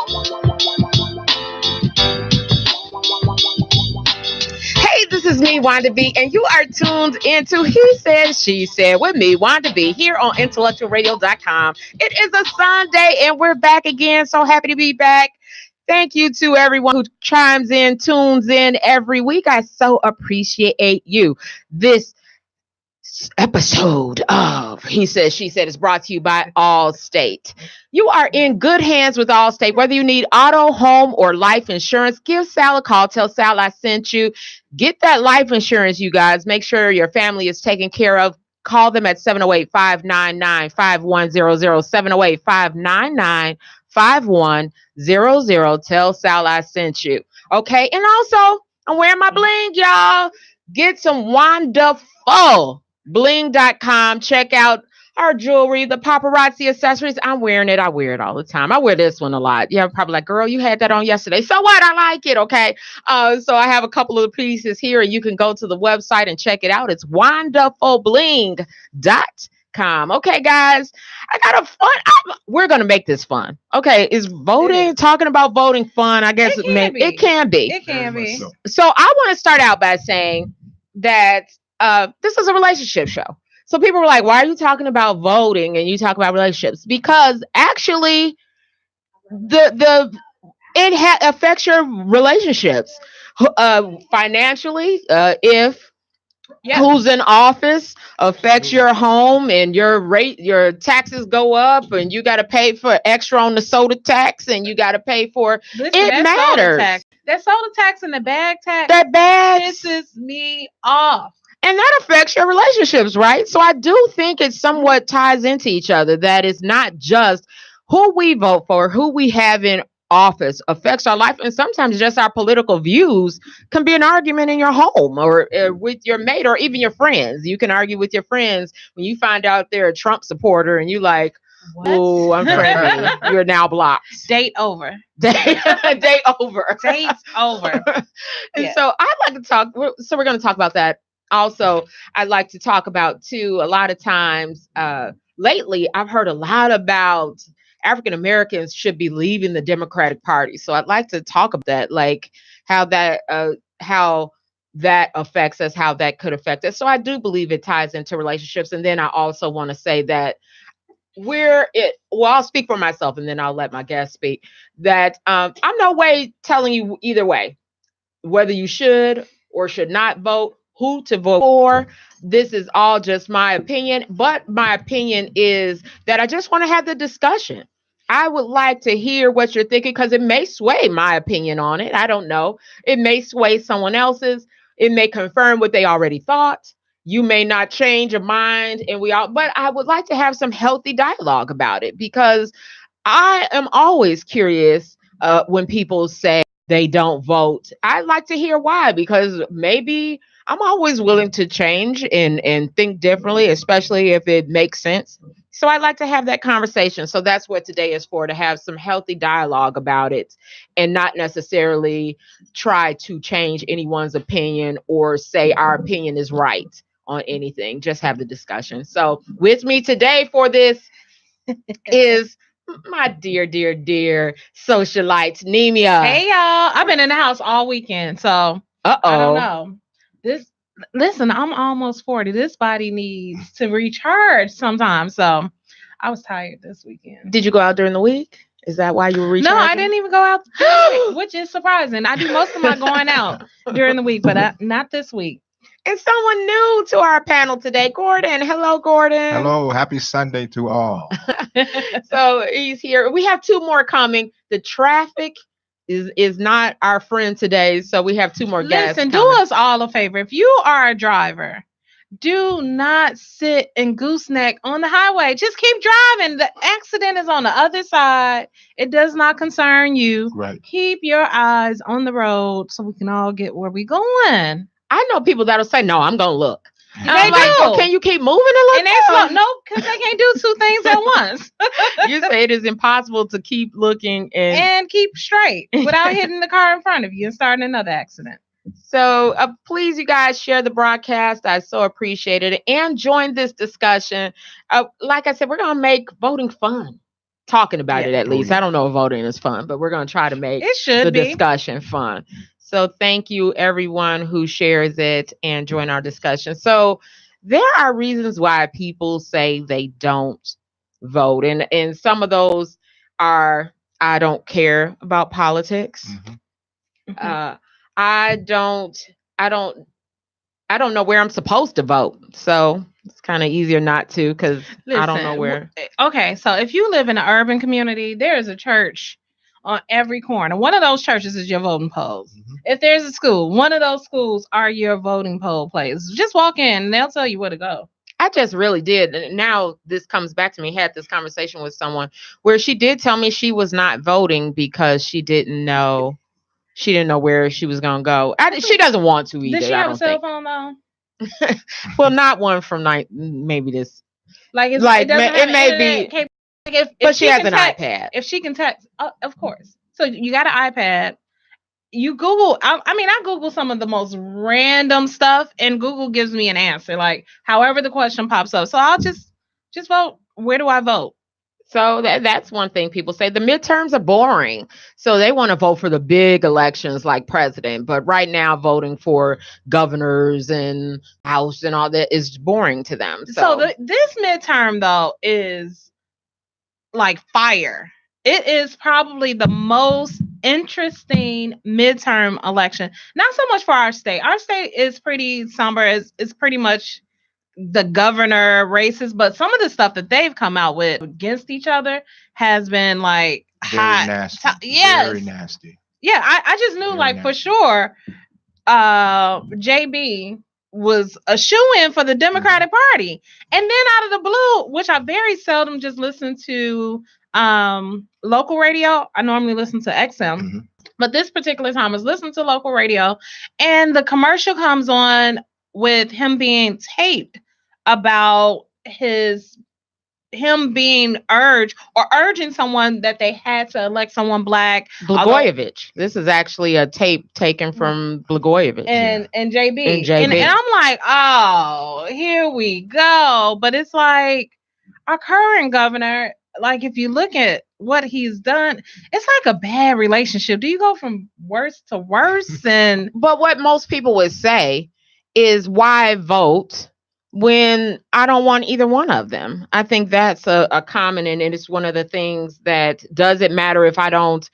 Hey, this is me, Wanda B, and you are tuned into He Said, She Said with me, Wanda B, here on IntellectualRadio.com. It is a Sunday, and we're back again. So happy to be back. Thank you to everyone who chimes in, tunes in every week. I so appreciate you. This episode of He Said, She Said is brought to you by Allstate. You are in good hands with Allstate. Whether you need auto, home, or life insurance, give Sal a call. Tell Sal I sent you. Get that life insurance, you guys. Make sure your family is taken care of. Call them at 708-599-5100, 708-599-5100. Tell Sal I sent you. Okay, and also, I'm wearing my bling, y'all. Get some wonderful bling.com. Check out our jewelry, the paparazzi accessories. I'm wearing it. I wear it all the time. I wear this one a lot. Yeah, probably like, girl, you had that on yesterday. So what? I like it. Okay. So I have a couple of the pieces here, and you can go to the website and check it out. It's wonderfulbling.com. Okay, guys, I got a fun. We're gonna make this fun. Okay, is voting, talking about voting, fun? I guess it can be. It can be. So I want to start out by saying that this is a relationship show. So people were like, why are you talking about voting and you talk about relationships? Because actually it affects your relationships financially. If who's in office affects your home and your taxes go up and you got to pay for extra on the soda tax and you got to pay for it matters. That soda tax and the bag tax pisses me off. And that affects your relationships, right? So I do think it somewhat ties into each other, that it's not just who we vote for, who we have in office affects our life. And sometimes just our political views can be an argument in your home or with your mate or even your friends. You can argue with your friends when you find out they're a Trump supporter and you like, oh, I'm friendly. You're now blocked. Date over. Date over. Date's over. And so I'd like to talk. So we're going to talk about that. Also, I'd like to talk about, too, a lot of times lately, I've heard a lot about African Americans should be leaving the Democratic Party. So I'd like to talk about that, like how that affects us, how that could affect us. So I do believe it ties into relationships. And then I also want to say that I'll speak for myself and then I'll let my guest speak, that I'm no way telling you either way, whether you should or should not vote, who to vote for. This is all just my opinion, but my opinion is that I just want to have the discussion. I would like to hear what you're thinking because it may sway my opinion on it. I don't know. It may sway someone else's. It may confirm what they already thought. You may not change your mind, but I would like to have some healthy dialogue about it because I am always curious when people say they don't vote. I'd like to hear why, because maybe I'm always willing to change and think differently, especially if it makes sense. So I'd like to have that conversation. So that's what today is for, to have some healthy dialogue about it and not necessarily try to change anyone's opinion or say our opinion is right on anything. Just have the discussion. So with me today for this is my dear socialites, Nemia. Hey, y'all. I've been in the house all weekend, so I don't know. Listen, I'm almost 40. This body needs to recharge sometimes. So I was tired this weekend. Did you go out during the week? Is that why you were recharging? No, I didn't even go out this week, which is surprising. I do most of my going out during the week, but not this week. And someone new to our panel today, Gordon. Hello, Gordon. Hello. Happy Sunday to all. So he's here. We have two more coming. The traffic is not our friend today, so we have two more guests. Listen, do us all a favor. If you are a driver, do not sit and gooseneck on the highway. Just keep driving. The accident is on the other side. It does not concern you. Right. Keep your eyes on the road so we can all get where we're going. I know people that'll say, no, I'm going to look. They do. Can you keep moving a little? And they slow. No, because they can't do two things at once. You say it is impossible to keep looking and keep straight without hitting the car in front of you and starting another accident. So please, you guys, share the broadcast. I so appreciate it. And join this discussion. Like I said, we're going to make voting fun. talking about Yeah. it at Oh, least. yeah. I don't know if voting is fun, but we're going to try to make It should the be. discussion fun. So thank you everyone who shares it and join our discussion. So there are reasons why people say they don't vote, and some of those are I don't care about politics. Mhm. Mhm. Uh, I don't I don't I don't know where I'm supposed to vote. So it's kind of easier not to because I don't know Listen, where. okay, so if you live in an urban community, there is a church on every corner. One of those churches is your voting polls. Mhm. If there's a school, one of those schools are your voting poll places. Just walk in and they'll tell you where to go. I just really did. And now this comes back to me. Had this conversation with someone where she did tell me she was not voting because she didn't know where she was going to go. She doesn't want to Does either, she I have a don't cell think. phone though? Well, not one from maybe this. Like it Like doesn't have it an may internet be, capability. Like if but she she has can an text, iPad. if she can text, of course. So you got an iPad. You Google. I Google some of the most random stuff, and Google gives me an answer. Like however the question pops up. So I'll just vote. Where do I vote? So that's one thing people say. The midterms are boring. So they want to vote for the big elections like president. But right now, voting for governors and house and all that is boring to them. So So this midterm though is like fire. It is probably the most interesting midterm election. Not so much for our state. Our state is pretty somber. It's pretty much the governor races, but some of the stuff that they've come out with against each other has been like Very hot. nasty. Yes. Very nasty. Yeah, I just knew Very like for nasty. sure JB was a shoe-in for the Democratic Party. And then out of the blue, which I very seldom just listen to local radio. I normally listen to XM. Mhm. But this particular time I was listening to local radio and the commercial comes on with him being taped about him being urging someone that they had to elect someone black. Although Blagojevich. This is actually a tape taken from Blagojevich and JB. and JB. And I'm like, oh, here we go. But it's like our current governor, like if you look at what he's done, it's like a bad relationship. Do you go from worse to worse? And But what most people would say is why vote when I don't want either one of them? I think that's a common, and it's one of the things that doesn't matter if I don't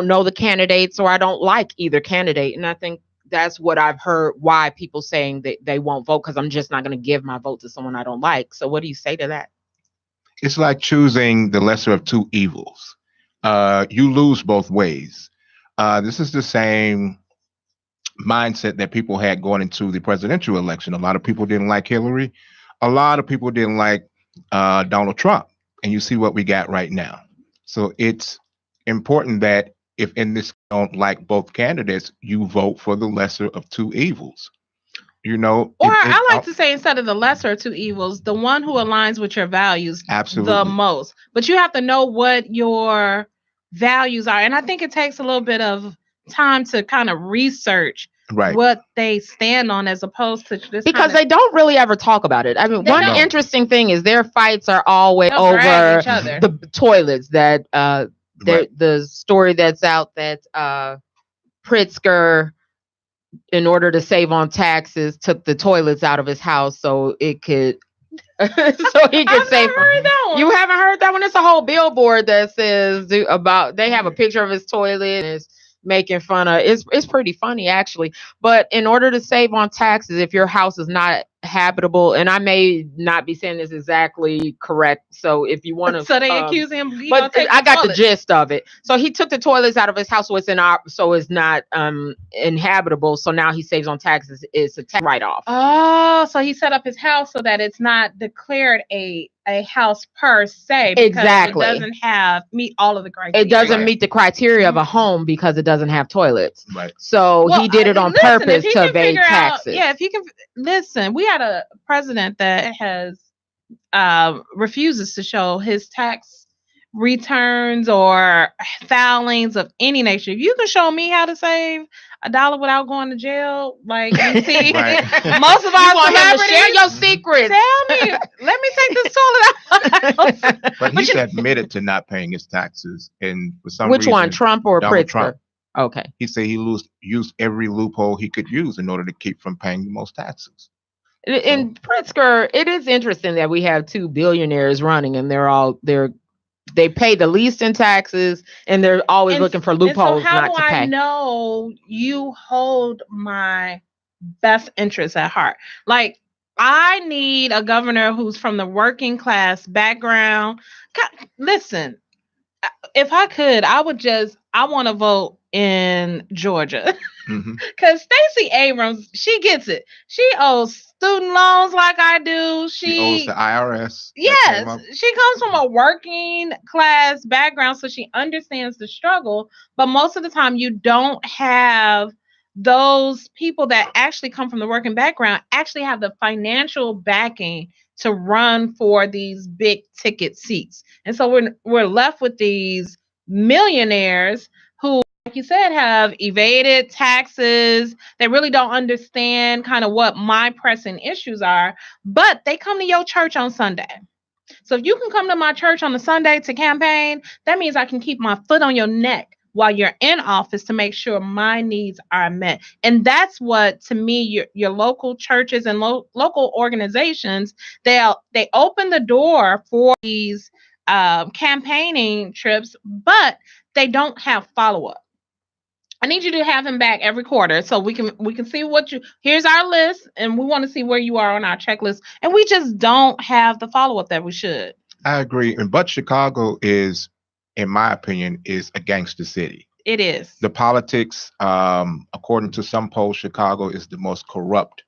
know the candidates or I don't like either candidate. And I think that's what I've heard why people saying that they won't vote because I'm just not going to give my vote to someone I don't like. So what do you say to that? It's like choosing the lesser of two evils. You lose both ways. This is the same mindset that people had going into the presidential election. A lot of people didn't like Hillary. A lot of people didn't like Donald Trump. And you see what we got right now. So it's important that if in this you don't like both candidates, you vote for the lesser of two evils. You know, or I like to say instead of the lesser of two evils, the one who aligns with your values the absolutely. most. But you have to know what your values are. And I think it takes a little bit of time to kind of research Right. what they stand on as opposed to this Because they don't really ever talk about it. I mean, They one don't. interesting thing is their fights are always they'll drag over each other. the toilets that Right. the story that's out that Pritzker, in order to save on taxes, took the toilets out of his house so it could so he could I've save. never heard that one. You haven't heard that one? It's a whole billboard that says about. They have a picture of his toilet and it's making fun of. It's pretty funny actually. But in order to save on taxes, if your house is not habitable, and I may not be saying this exactly correct, so if you want to, So they accuse him. He but gonna take I got the toilets. gist of it. So he took the toilets out of his house, so it's not inhabitable. So now he saves on taxes. It's a tax write off. Oh, so he set up his house so that it's not declared a house per se because Exactly. it doesn't meet all of the criteria. It doesn't Right. meet the criteria of a home because it doesn't have toilets. Right. So Well, he did it on listen, if purpose he to can evade figure out- taxes. yeah, if he can listen, we had a president that has refuses to show his tax returns or filings of any nature. If you can show me how to save $1 without going to jail, like we see Right. most of our You want him to share celebrities, your secrets. tell me, let me take this toilet out my house. But he's you know- admitted to not paying his taxes, and for some Which reason, one, Trump or Donald Pritzker? Trump. Okay. He said he used every loophole he could use in order to keep from paying the most taxes. In Pritzker, it is interesting that we have two billionaires running, and they pay the least in taxes, and they're always looking for loopholes so how not do to I pay. know you hold my best interests at heart? Like, I need a governor who's from the working class background. Listen, if I could, I want to vote in Georgia. Because Stacey Abrams, she gets it. She owes student loans like I do. She owes the IRS. Yes, she comes from a working class background, so she understands the struggle. But most of the time, you don't have those people that actually come from the working background actually have the financial backing to run for these big ticket seats. And so we're left with these millionaires who, like you said, have evaded taxes. They really don't understand kind of what my pressing issues are, but they come to your church on Sunday. So if you can come to my church on a Sunday to campaign, that means I can keep my foot on your neck while you're in office to make sure my needs are met. And that's what, to me, your local churches and local organizations, they open the door for these campaigning trips, but they don't have follow-up. I need you to have him back every quarter so we can see here's our list, and we want to see where you are on our checklist, and we just don't have the follow-up that we should. I agree. But Chicago is, in my opinion, is a gangster city. It is. The politics, according to some polls, Chicago is the most corrupt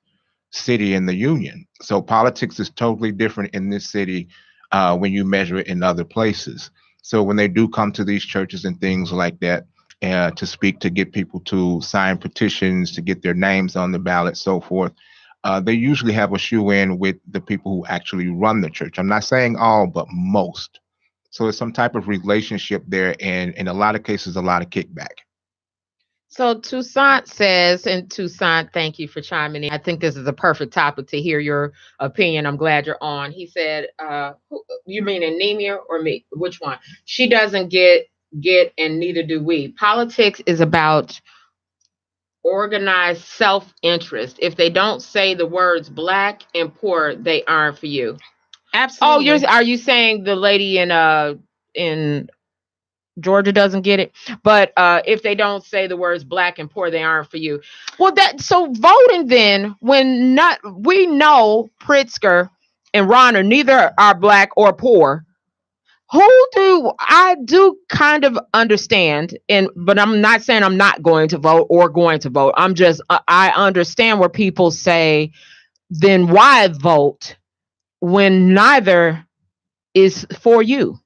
city in the union. So politics is totally different in this city when you measure it in other places. So when they do come to these churches and things like that, to speak, to get people to sign petitions, to get their names on the ballot, so forth, they usually have a shoe in with the people who actually run the church. I'm not saying all, but most. So there's some type of relationship there, and in a lot of cases, a lot of kickback. So Toussaint says, and Toussaint, thank you for chiming in. I think this is a perfect topic to hear your opinion. I'm glad you're on. He said, you mean anemia or me? Which one? She doesn't get, and neither do we. Politics is about organized self-interest. If they don't say the words black and poor, they aren't for you. Absolutely. Oh, are you saying the lady in Georgia doesn't get it? But if they don't say the words black and poor, they aren't for you. Well, so voting then, when we know Pritzker and Ron neither are black or poor. I do kind of understand, but I'm not saying I'm not going to vote or going to vote. I'm just I understand where people say, then why vote when neither is for you?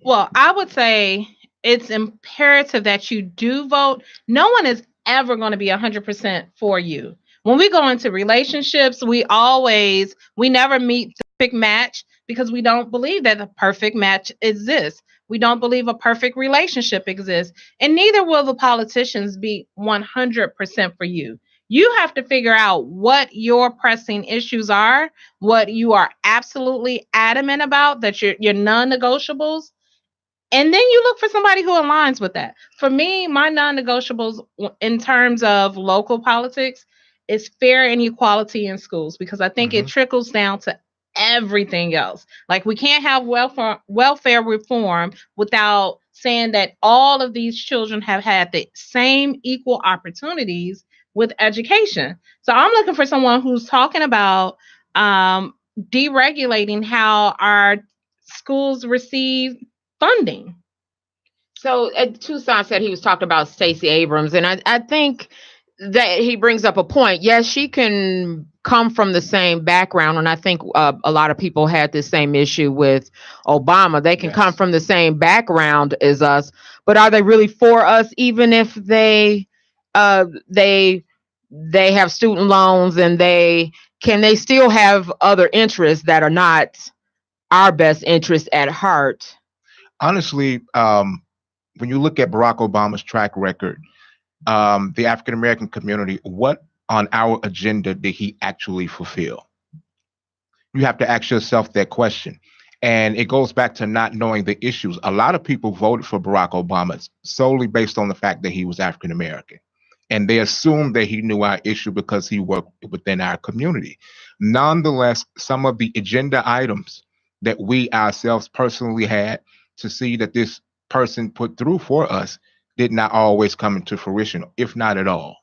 Well, I would say it's imperative that you do vote. No one is ever going to be 100% for you. When we go into relationships, we never meet the perfect match because we don't believe that the perfect match exists. We don't believe a perfect relationship exists. And neither will the politicians be 100% for you. You have to figure out what your pressing issues are, what you are absolutely adamant about, that your non-negotiables. And then you look for somebody who aligns with that. For me, my non-negotiables in terms of local politics is fair and equality in schools, because I think it trickles down to everything else. Like, we can't have welfare reform without saying that all of these children have had the same equal opportunities with education. So I'm looking for someone who's talking about deregulating how our schools receive funding. So Toussaint said he was talking about Stacey Abrams, and I think that he brings up a point. Yes, she can come from the same background, and I think a lot of people had this same issue with Obama. They can come from the same background as us, but are they really for us? Even if they have student loans, and they still have other interests that are not our best interest at heart. Honestly, when you look at Barack Obama's track record, the African American community, what on our agenda did he actually fulfill? You have to ask yourself that question. And it goes back to not knowing the issues. A lot of people voted for Barack Obama solely based on the fact that he was African American. And they assumed that he knew our issue because he worked within our community. Nonetheless, some of the agenda items that we ourselves personally had to see that this person put through for us did not always come into fruition, if not at all.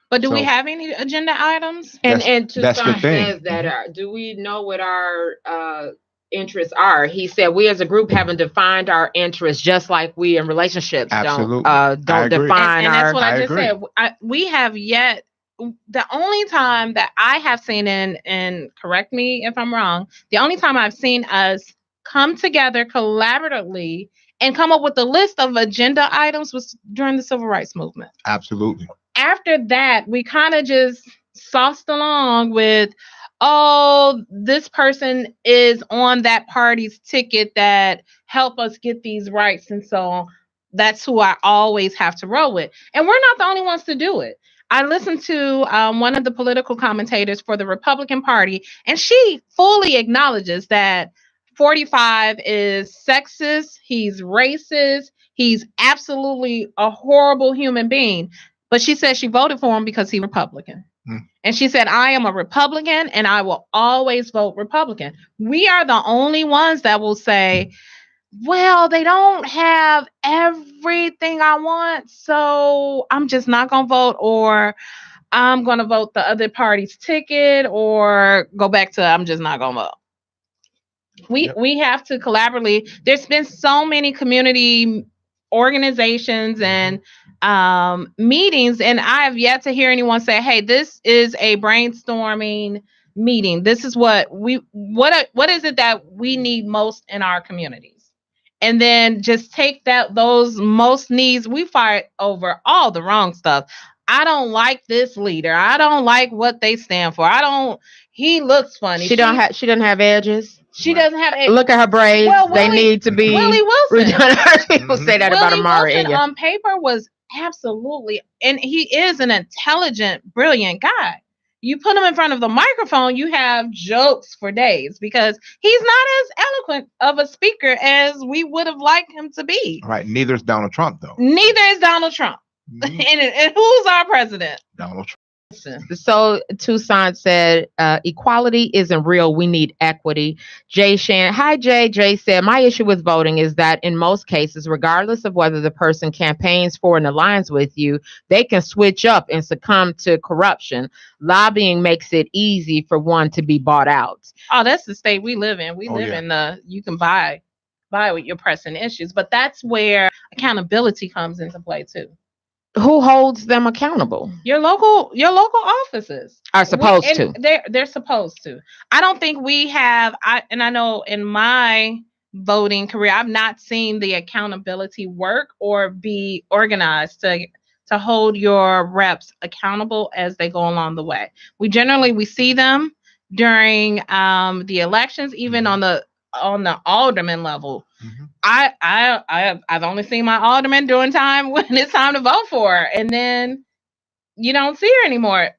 But do we So have any agenda items? And that's the Toussaint thing. says that do we know what our interests are? He said we as a group haven't defined our interests, just like we in relationships Absolutely. don't agree. define And that's what I I just agree. said. We have yet. The only time that I have seen, and correct me if I'm wrong, the only time I've seen us come together collaboratively and come up with a list of agenda items was during the civil rights movement. Absolutely. After that, we kind of just sauced along with, oh, this person is on that party's ticket that help us get these rights. And so that's who I always have to roll with. And we're not the only ones to do it. I listened to one of the political commentators for the Republican Party, and she fully acknowledges that 45 is sexist, he's racist, he's absolutely a horrible human being. But she said she voted for him because he's Republican. And she said, I am a Republican and I will always vote Republican. We are the only ones that will say, well, they don't have everything I want, so I'm just not going to vote, or I'm going to vote the other party's ticket, or go back to I'm just not going to vote. We have to collaboratively. There's been so many community organizations and meetings, and I have yet to hear anyone say, hey, this is a brainstorming meeting. This is what is it that we need most in our communities? And then just take those most needs. We fight over all the wrong stuff. I don't like this leader. I don't like what they stand for. He looks funny. She doesn't have edges. She doesn't have edges. Look at her braids. Well, they need to be Willie Wilson. People say that about Amara Wilson Enya. on paper was absolutely, and he is an intelligent, brilliant guy. You put him in front of the microphone, you have jokes for days because he's not as eloquent of a speaker as we would have liked him to be. Right. Neither is Donald Trump, though. Neither is Donald Trump. And who's our president? Donald Trump. So Toussaint said, equality isn't real. We need equity. Jay Shan. Hi, Jay. Jay said, my issue with voting is that in most cases, regardless of whether the person campaigns for and aligns with you, they can switch up and succumb to corruption. Lobbying makes it easy for one to be bought out. Oh, that's the state we live in. We live in you can buy with your pressing issues, but that's where accountability comes into play too. Who holds them accountable? Your local offices are supposed to. They're supposed to. I don't think we have. I know in my voting career, I've not seen the accountability work or be organized to hold your reps accountable as they go along the way. We see them during the elections, even on the alderman level. Mm-hmm. I've only seen my alderman during time when it's time to vote for her, and then you don't see her anymore.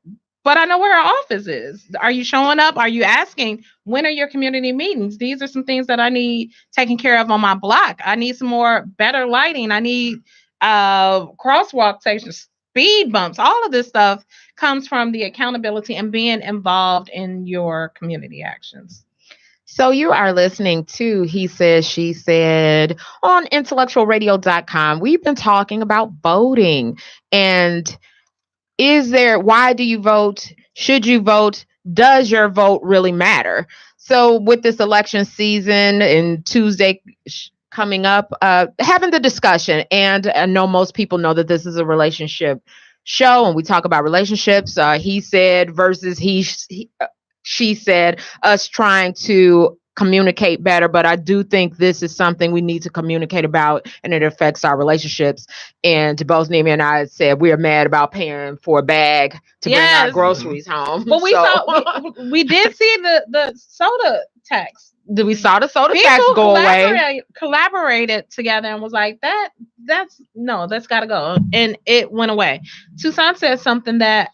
But I know where her office is. Are you showing up? Are you asking, when are your community meetings? These are some things that I need taken care of on my block. I need some more better lighting. I need crosswalk stations, speed bumps. All of this stuff comes from the accountability and being involved in your community actions. So you are listening to He Said, She Said on IntellectualRadio.com. We've been talking about voting. And why do you vote? Should you vote? Does your vote really matter? So with this election season and Tuesday coming up, having the discussion. And I know most people know that this is a relationship show and we talk about relationships. He said versus she said, us trying to communicate better, but I do think this is something we need to communicate about, and it affects our relationships. And both Nimi and I said we are mad about paying for a bag to bring our groceries home. But we did see the soda tax We saw the soda tax People go away. collaborated together and was like, that's gotta go. And it went away. Toussaint says something that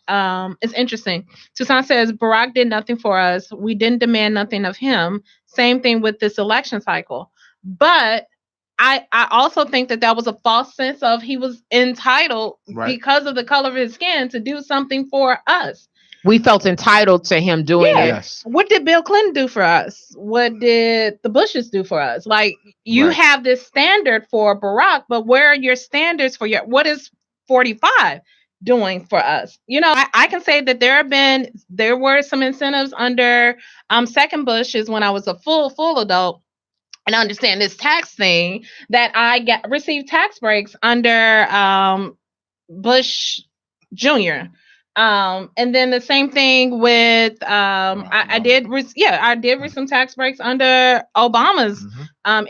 is interesting. Toussaint says Barack did nothing for us. We didn't demand nothing of him. Same thing with this election cycle. But I also think that was a false sense of he was entitled because of the color of his skin to do something for us. We felt entitled to him doing it. Yes. What did Bill Clinton do for us? What did the Bushes do for us? Like, you have this standard for Barack, but where are your standards for what is 45 doing for us? I can say that there were some incentives under second Bushes when I was a full adult. And I understand this tax thing that I received tax breaks under Bush Jr. And then the same thing with I did receive some tax breaks under Obama's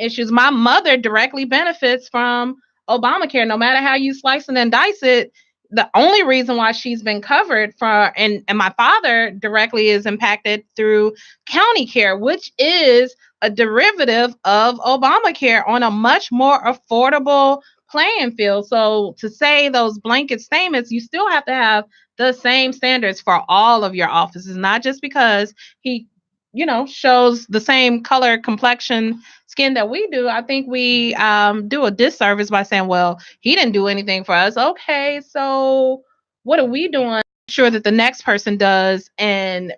issues. My mother directly benefits from Obamacare, no matter how you slice and dice it. The only reason why she's been covered and my father directly is impacted through county care, which is a derivative of Obamacare on a much more affordable playing field. So to say those blanket statements, you still have to have the same standards for all of your offices, not just because he, shows the same color, complexion, skin that we do. I think we do a disservice by saying, well, he didn't do anything for us. Okay, so what are we doing? Sure that the next person does and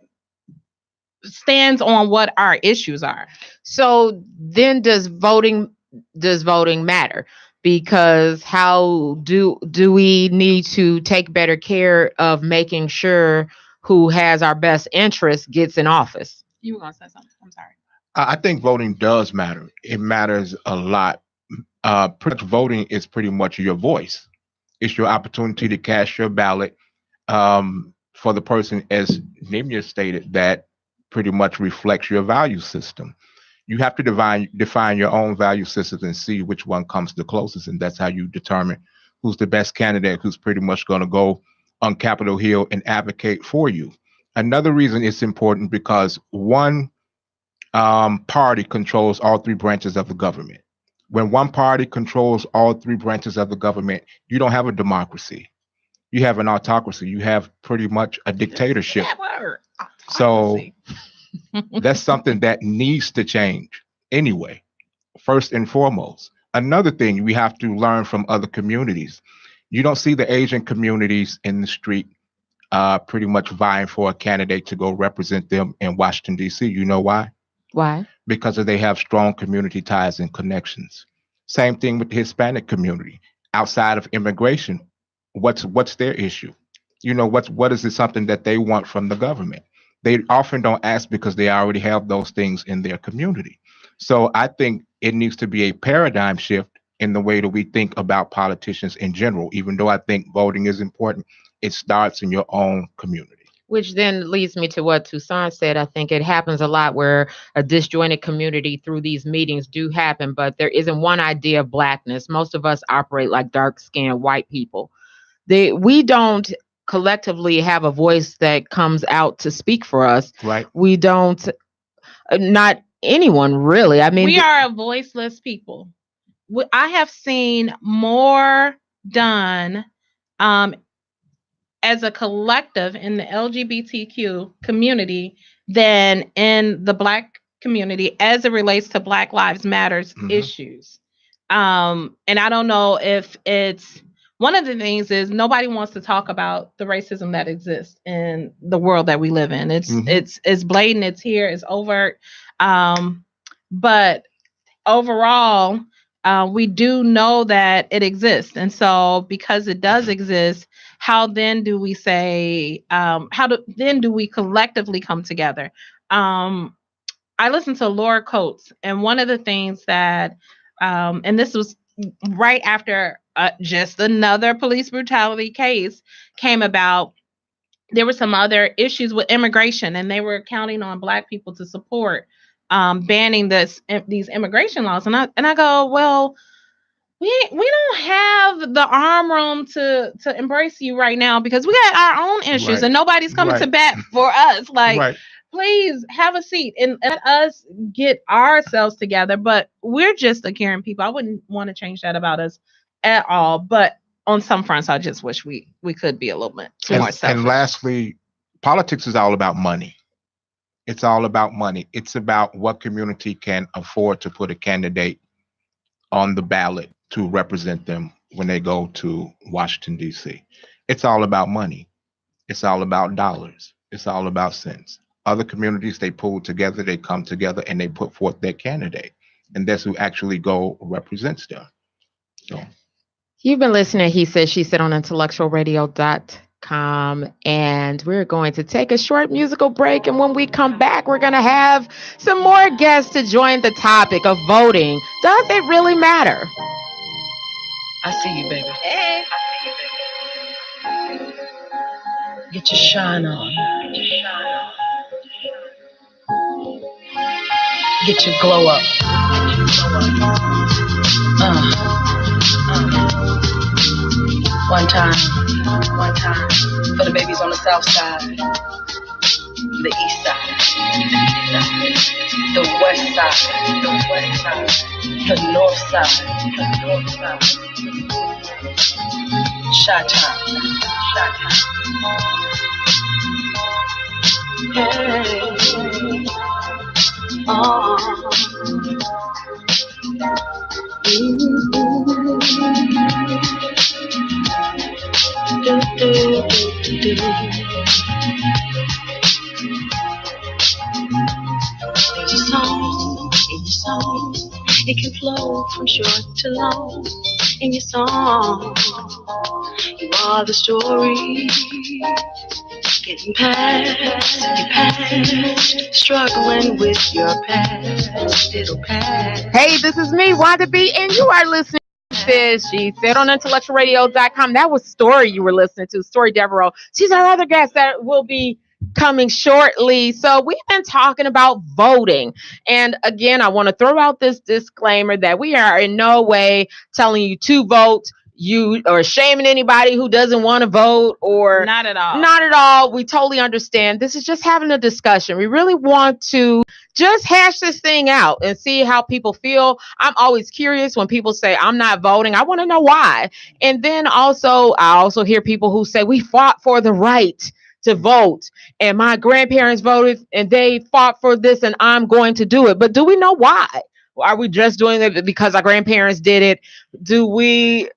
stands on what our issues are. So then does voting matter? Because how do we need to take better care of making sure who has our best interests gets in office? You were going to say something. I'm sorry. I think voting does matter. It matters a lot. Pretty much voting is pretty much your voice. It's your opportunity to cast your ballot for the person, as Nimya stated, that pretty much reflects your value system. You have to define your own value systems and see which one comes the closest, and that's how you determine who's the best candidate, who's pretty much going to go on Capitol Hill and advocate for you. Another reason it's important because one party controls all three branches of the government. When one party controls all three branches of the government, you don't have a democracy. You have an autocracy. You have pretty much a dictatorship. So that's something that needs to change anyway, first and foremost. Another thing, we have to learn from other communities. You don't see the Asian communities in the street pretty much vying for a candidate to go represent them in Washington, D.C. You know why? Why? Because they have strong community ties and connections. Same thing with the Hispanic community. Outside of immigration, what's their issue? What is it something that they want from the government? They often don't ask because they already have those things in their community. So I think it needs to be a paradigm shift in the way that we think about politicians in general. Even though I think voting is important, it starts in your own community. Which then leads me to what Toussaint said. I think it happens a lot where a disjointed community through these meetings do happen, but there isn't one idea of blackness. Most of us operate like dark-skinned white people. We don't collectively have a voice that comes out to speak for us. Right. We don't, not anyone really. I mean, we are a voiceless people. I have seen more done as a collective in the LGBTQ community than in the Black community as it relates to Black Lives Matters issues. And I don't know if it's one of the things is nobody wants to talk about the racism that exists in the world that we live in. It's blatant, it's here, it's overt. But overall, we do know that it exists. And so because it does exist, how then do we say, then do we collectively come together? I listened to Laura Coates, and one of the things that, and this was right after just another police brutality case came about, there were some other issues with immigration, and they were counting on Black people to support banning these immigration laws. And I go, well, we don't have the arm room to embrace you right now because we got our own issues and nobody's coming to bat for us. Like, please have a seat and let us get ourselves together. But we're just a caring people. I wouldn't want to change that about us at all. But on some fronts, I just wish we could be a little bit more selfish. And lastly, politics is all about money. It's all about money. It's about what community can afford to put a candidate on the ballot to represent them when they go to Washington, D.C. It's all about money. It's all about dollars. It's all about cents. Other communities, they pull together, they come together, and they put forth their candidate. And that's who actually represents them. So. You've been listening, He Said, She Said on IntellectualRadio.com. And we're going to take a short musical break. And when we come back, we're going to have some more guests to join the topic of voting. Does it really matter? I see you, baby. Hey. Get your shine on. Get your glow up. One time for the babies on the south side, the east side, the west side, the north side, Chi-town. Hey. Oh. There's a song in your song. It can flow from short to long. In your song, you are the story. Getting past your past, struggling with your past, it'll pass. Hey, this is me, Wanda B, and you are listening to This, She Said on IntellectualRadio.com. That was Story you were listening to, Story Devereaux. She's our other guest that will be coming shortly. So we've been talking about voting. And again, I want to throw out this disclaimer that we are in no way telling you to vote. You or shaming anybody who doesn't want to vote or Not at all. Not at all. We totally understand. This is just having a discussion. We really want to just hash this thing out and see how people feel. I'm always curious when people say I'm not voting. I want to know why. And then also, I also hear people who say we fought for the right to vote and my grandparents voted and they fought for this and I'm going to do it. But do we know why? Are we just doing it because our grandparents did it?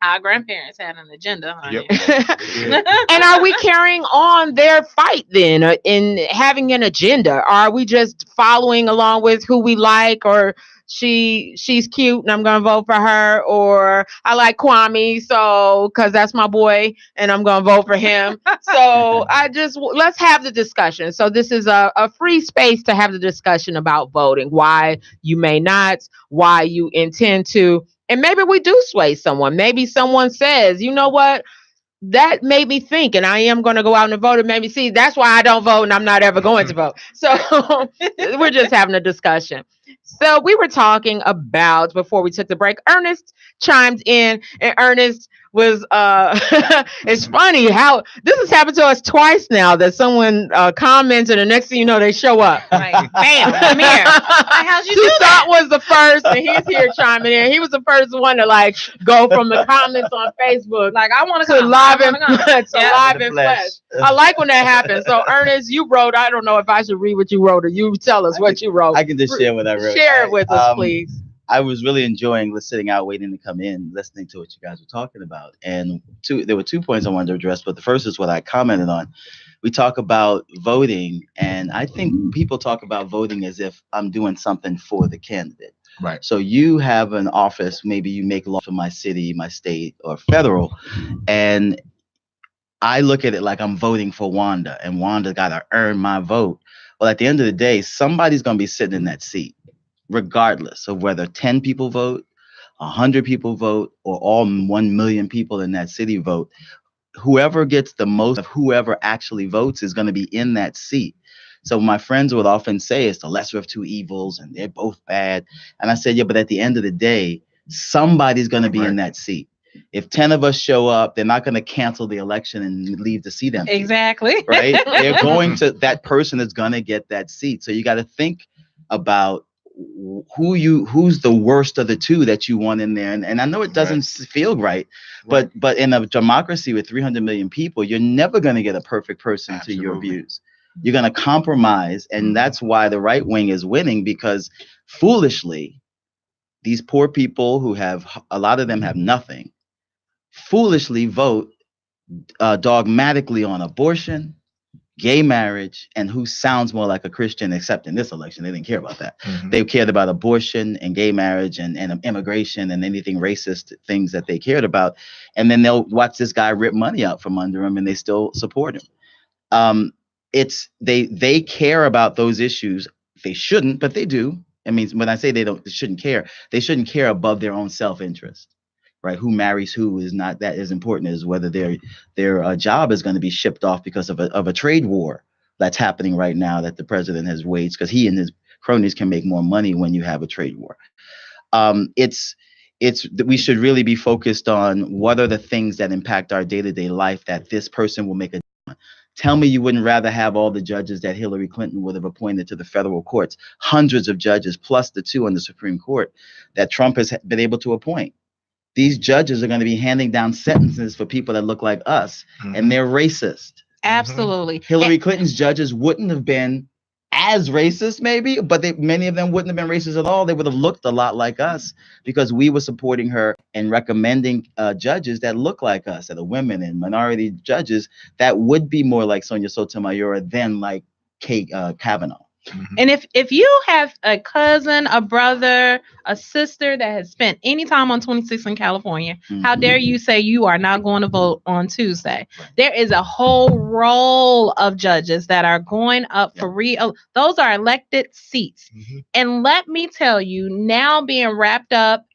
Our grandparents had an agenda, honey. Yep. And are we carrying on their fight then in having an agenda? Or are we just following along with who we like, or she's cute and I'm going to vote for her, or I like Kwame, so because that's my boy and I'm going to vote for him. So let's have the discussion. So this is a free space to have the discussion about voting, why you may not, why you intend to. And maybe we do sway someone. Maybe someone says, you know what? That made me think, and I am going to go out and vote. And maybe see, that's why I don't vote and I'm not ever going to vote. So we're just having a discussion. So we were talking about, before we took the break, Ernest chimed in, and Ernest was it's funny how this has happened to us twice now, that someone comments and the next thing you know they show up. Like, bam, I'm here. Like, how'd you do Susan that? was the first, and he's here chiming in. He was the first one to like go from the comments on Facebook Like, I want to to come. live I in wanna come. to Yeah. live in flesh. I like when that happens. So Ernest, you wrote. I don't know if I should read what you wrote or you tell us what you wrote. I can just share what I wrote. Share it with us, please. I was really enjoying sitting out, waiting to come in, listening to what you guys were talking about. And there were 2 points I wanted to address, but the first is what I commented on. We talk about voting, and I think people talk about voting as if I'm doing something for the candidate. Right. So you have an office, maybe you make law for my city, my state, or federal, and I look at it like I'm voting for Wanda, and Wanda got to earn my vote. Well, at the end of the day, somebody's going to be sitting in that seat, regardless of whether 10 people vote, 100 people vote, or all 1 million people in that city vote. Whoever gets the most of whoever actually votes is going to be in that seat. So my friends would often say it's the lesser of two evils and they're both bad. And I said, yeah, but at the end of the day, somebody's going to be in that seat. If 10 of us show up, they're not going to cancel the election and leave the seat empty. Exactly. Right? They're going to, that person is going to get that seat. So you got to think about who's the worst of the two that you want in there. And I know it doesn't feel right, but in a democracy with 300 million people, you're never going to get a perfect person to your views. You're going to compromise. And that's why the right wing is winning, because foolishly, these poor people who have, a lot of them have nothing, foolishly vote dogmatically on abortion, gay marriage, and who sounds more like a Christian, except in this election. They didn't care about that. They cared about abortion and gay marriage and immigration and anything racist things that they cared about. And then they'll watch this guy rip money out from under him and they still support him. They care about those issues. They shouldn't, but they do. I mean, when I say they shouldn't care above their own self-interest. Right, who marries who is not that as important as whether their job is going to be shipped off because of a trade war that's happening right now that the president has waged, because he and his cronies can make more money when you have a trade war. We should really be focused on what are the things that impact our day-to-day life that this person will make a difference. Tell me you wouldn't rather have all the judges that Hillary Clinton would have appointed to the federal courts, hundreds of judges plus the 2 on the Supreme Court that Trump has been able to appoint. These judges are going to be handing down sentences for people that look like us, and they're racist. Absolutely. Hillary Clinton's judges wouldn't have been as racist, maybe, but many of them wouldn't have been racist at all. They would have looked a lot like us because we were supporting her and recommending judges that look like us, that are women and minority judges that would be more like Sonia Sotomayor than like Kavanaugh. And if you have a cousin, a brother, a sister that has spent any time on 26 in California, how dare you say you are not going to vote on Tuesday? There is a whole roll of judges that are going up for those are elected seats. And let me tell you, now being wrapped up,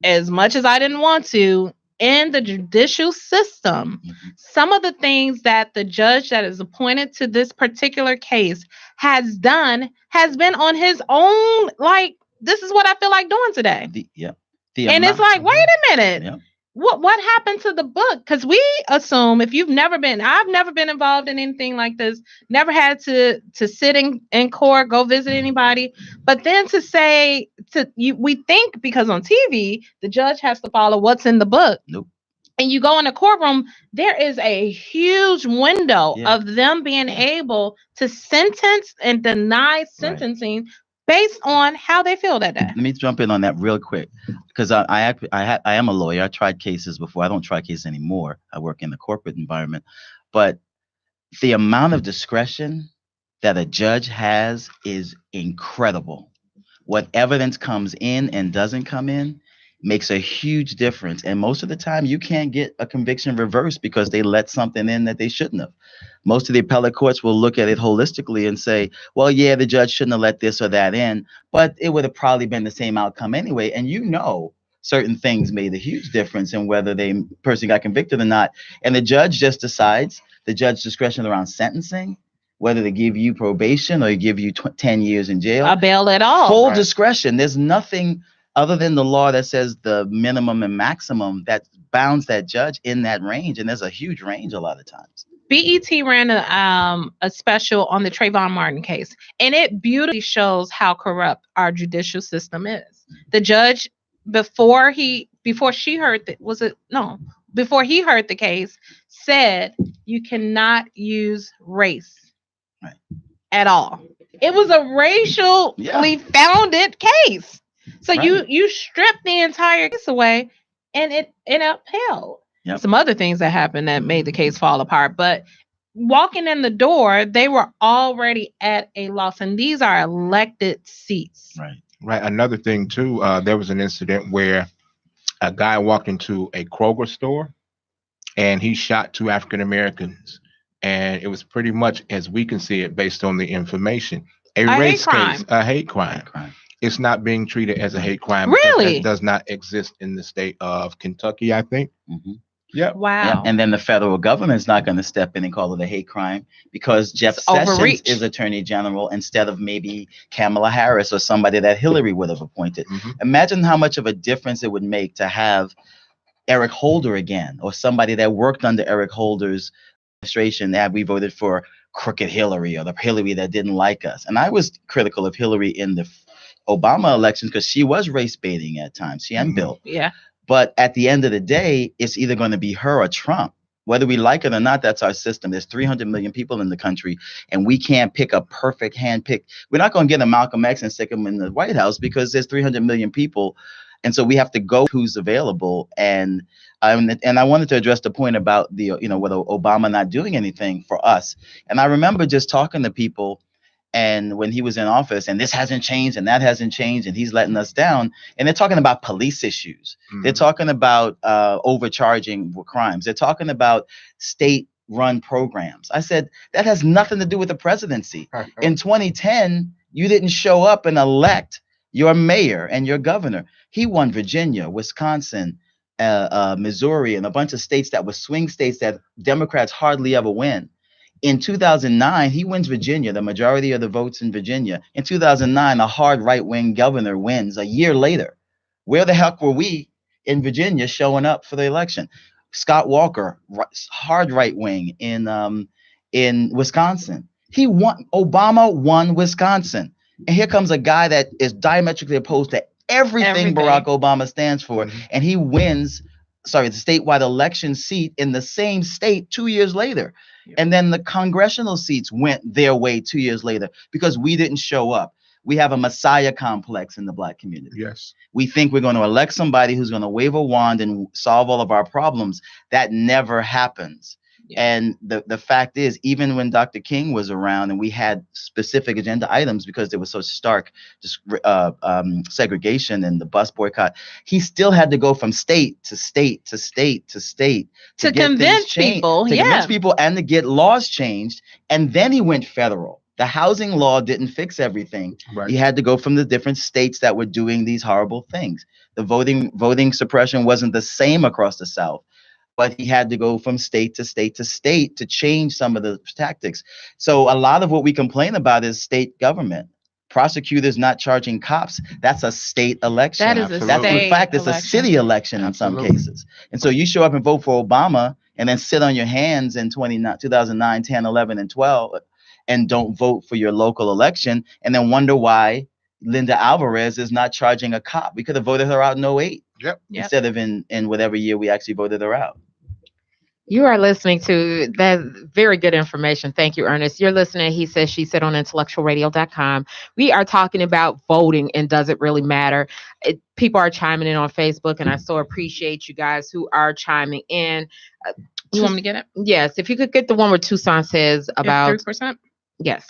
as much as I didn't want to, in the judicial system, some of the things that the judge that is appointed to this particular case has done has been on his own. Like, this is what I feel like doing today. It's like, wait a minute. What happened to the book? Because we assume I've never been involved in anything like this, never had to sit in court, go visit anybody. But then we think because on TV, the judge has to follow what's in the book. Nope. And you go in a courtroom, there is a huge window of them being able to sentence and deny sentencing based on how they feel that day. Let me jump in on that real quick, because I am a lawyer. I tried cases before. I don't try cases anymore. I work in the corporate environment. But the amount of discretion that a judge has is incredible. What evidence comes in and doesn't come in makes a huge difference. And most of the time, you can't get a conviction reversed because they let something in that they shouldn't have. Most of the appellate courts will look at it holistically and say, well, yeah, the judge shouldn't have let this or that in, but it would have probably been the same outcome anyway. And certain things made a huge difference in whether the person got convicted or not. And the judge just decides, the judge's discretion around sentencing, whether to give you probation or give you 10 years in jail. A bail at all. Full discretion. There's nothing other than the law that says the minimum and maximum that bounds that judge in that range. And there's a huge range a lot of times. BET ran a special on the Trayvon Martin case, and it beautifully shows how corrupt our judicial system is. The judge, before he heard the case, said you cannot use race at all. It was a racially founded case. So you strip the entire case away, and it upheld. Some other things that happened that made the case fall apart. But walking in the door, they were already at a loss, and these are elected seats. Right. Another thing too, there was an incident where a guy walked into a Kroger store, and he shot 2 African Americans, and it was pretty much, as we can see it, based on the information, a race case, a hate crime. It's not being treated as a hate crime. Really? It does not exist in the state of Kentucky, I think. Yeah. Wow. Yeah. And then the federal government's not going to step in and call it a hate crime because Jeff Sessions is Attorney General instead of maybe Kamala Harris or somebody that Hillary would have appointed. Imagine how much of a difference it would make to have Eric Holder again, or somebody that worked under Eric Holder's administration, that we voted for crooked Hillary, or the Hillary that didn't like us. And I was critical of Hillary in the Obama elections because she was race baiting at times. She and Bill. Yeah. But at the end of the day, it's either going to be her or Trump. Whether we like it or not, that's our system. There's 300 million people in the country, and we can't pick a perfect hand-picked. We're not going to get a Malcolm X and stick him in the White House because there's 300 million people. And so we have to go who's available. And I wanted to address the point about the, whether Obama not doing anything for us. And I remember just talking to people, and when he was in office, and this hasn't changed and that hasn't changed, and he's letting us down. And they're talking about police issues. They're talking about overcharging for crimes. They're talking about state-run programs. I said, that has nothing to do with the presidency. In 2010, you didn't show up and elect your mayor and your governor. He won Virginia, Wisconsin, Missouri, and a bunch of states that were swing states that Democrats hardly ever win. In 2009, he wins Virginia, the majority of the votes in Virginia. In 2009, a hard right-wing governor wins a year later. Where the heck were we in Virginia showing up for the election? Scott Walker, hard right-wing in Wisconsin. He won. Obama won Wisconsin. And here comes a guy that is diametrically opposed to everything Barack Obama stands for. And he wins, the statewide election seat in the same state 2 years later. And then the congressional seats went their way 2 years later because we didn't show up. We have a messiah complex in the Black community. Yes. We think we're going to elect somebody who's going to wave a wand and solve all of our problems. That never happens. And the fact is, even when Dr. King was around and we had specific agenda items because there was so stark segregation and the bus boycott, he still had to go from state to state to state to state to convince people, convince people and to get laws changed. And then he went federal. The housing law didn't fix everything. Right. He had to go from the different states that were doing these horrible things. The voting suppression wasn't the same across the South. But he had to go from state to state to state to change some of the tactics. So a lot of what we complain about is state government. Prosecutors not charging cops, that's a state election. That is a That's state in fact, it's election. a city election in some cases. And so you show up and vote for Obama and then sit on your hands in 2009, 10, 11, and 12 and don't vote for your local election and then wonder why Linda Alvarez is not charging a cop. We could have voted her out in 08. Yep. Instead of in whatever year we actually voted her out. You are listening to that very good information. Thank you, Ernest. You're listening, He Said, She Said on IntellectualRadio.com. We are talking about voting and does it really matter? People are chiming in on Facebook, and I so appreciate you guys who are chiming in. You want me to get it? Yes. If you could get the one where Tucson says about 3%. Yes.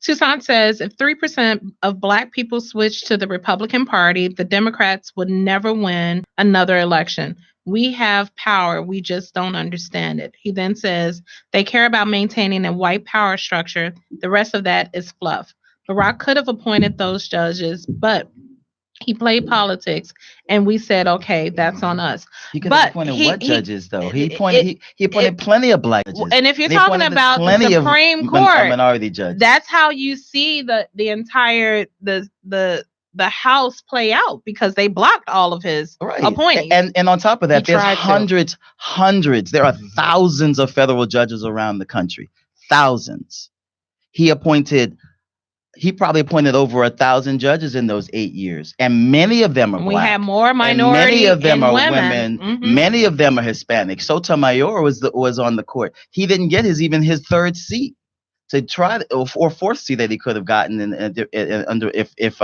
Tucson says if 3% of Black people switch to the Republican Party, the Democrats would never win another election. We have power. We just don't understand it. He then says they care about maintaining a white power structure. The rest of that is fluff. Barack could have appointed those judges, but he played politics, and we said, okay, that's on us. He could have appointed judges, though? He appointed plenty of Black judges. And if you're talking about the Supreme Court, minority judges, that's how you see the entire the House play out because they blocked all of his appointees. And on top of that, there's hundreds. There are thousands of federal judges around the country. Thousands. He probably appointed over 1,000 judges in those 8 years, and many of them are Black. We have more minority, many of them are women. Mm-hmm. Many of them are Hispanic. Sotomayor was on the court. He didn't get even his third seat to try or fourth seat that he could have gotten if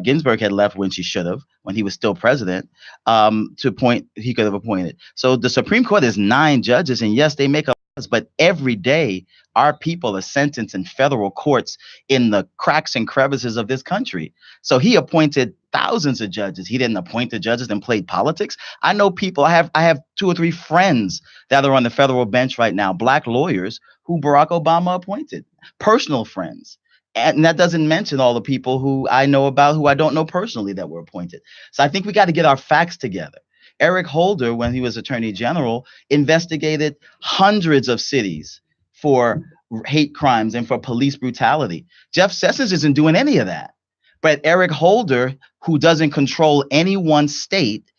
Ginsburg had left when she should have, when he was still president. He could have appointed. So the Supreme Court is 9 judges, and yes, they make laws, but every day our people are sentenced in federal courts in the cracks and crevices of this country. So he appointed thousands of judges. He didn't appoint the judges and played politics. I know people. I have 2 or 3 friends that are on the federal bench right now, Black lawyers who Barack Obama appointed, personal friends. And that doesn't mention all the people who I know about who I don't know personally that were appointed. So I think we got to get our facts together. Eric Holder, when he was Attorney General, investigated hundreds of cities for hate crimes and for police brutality. Jeff Sessions isn't doing any of that. But Eric Holder, who doesn't control any one state,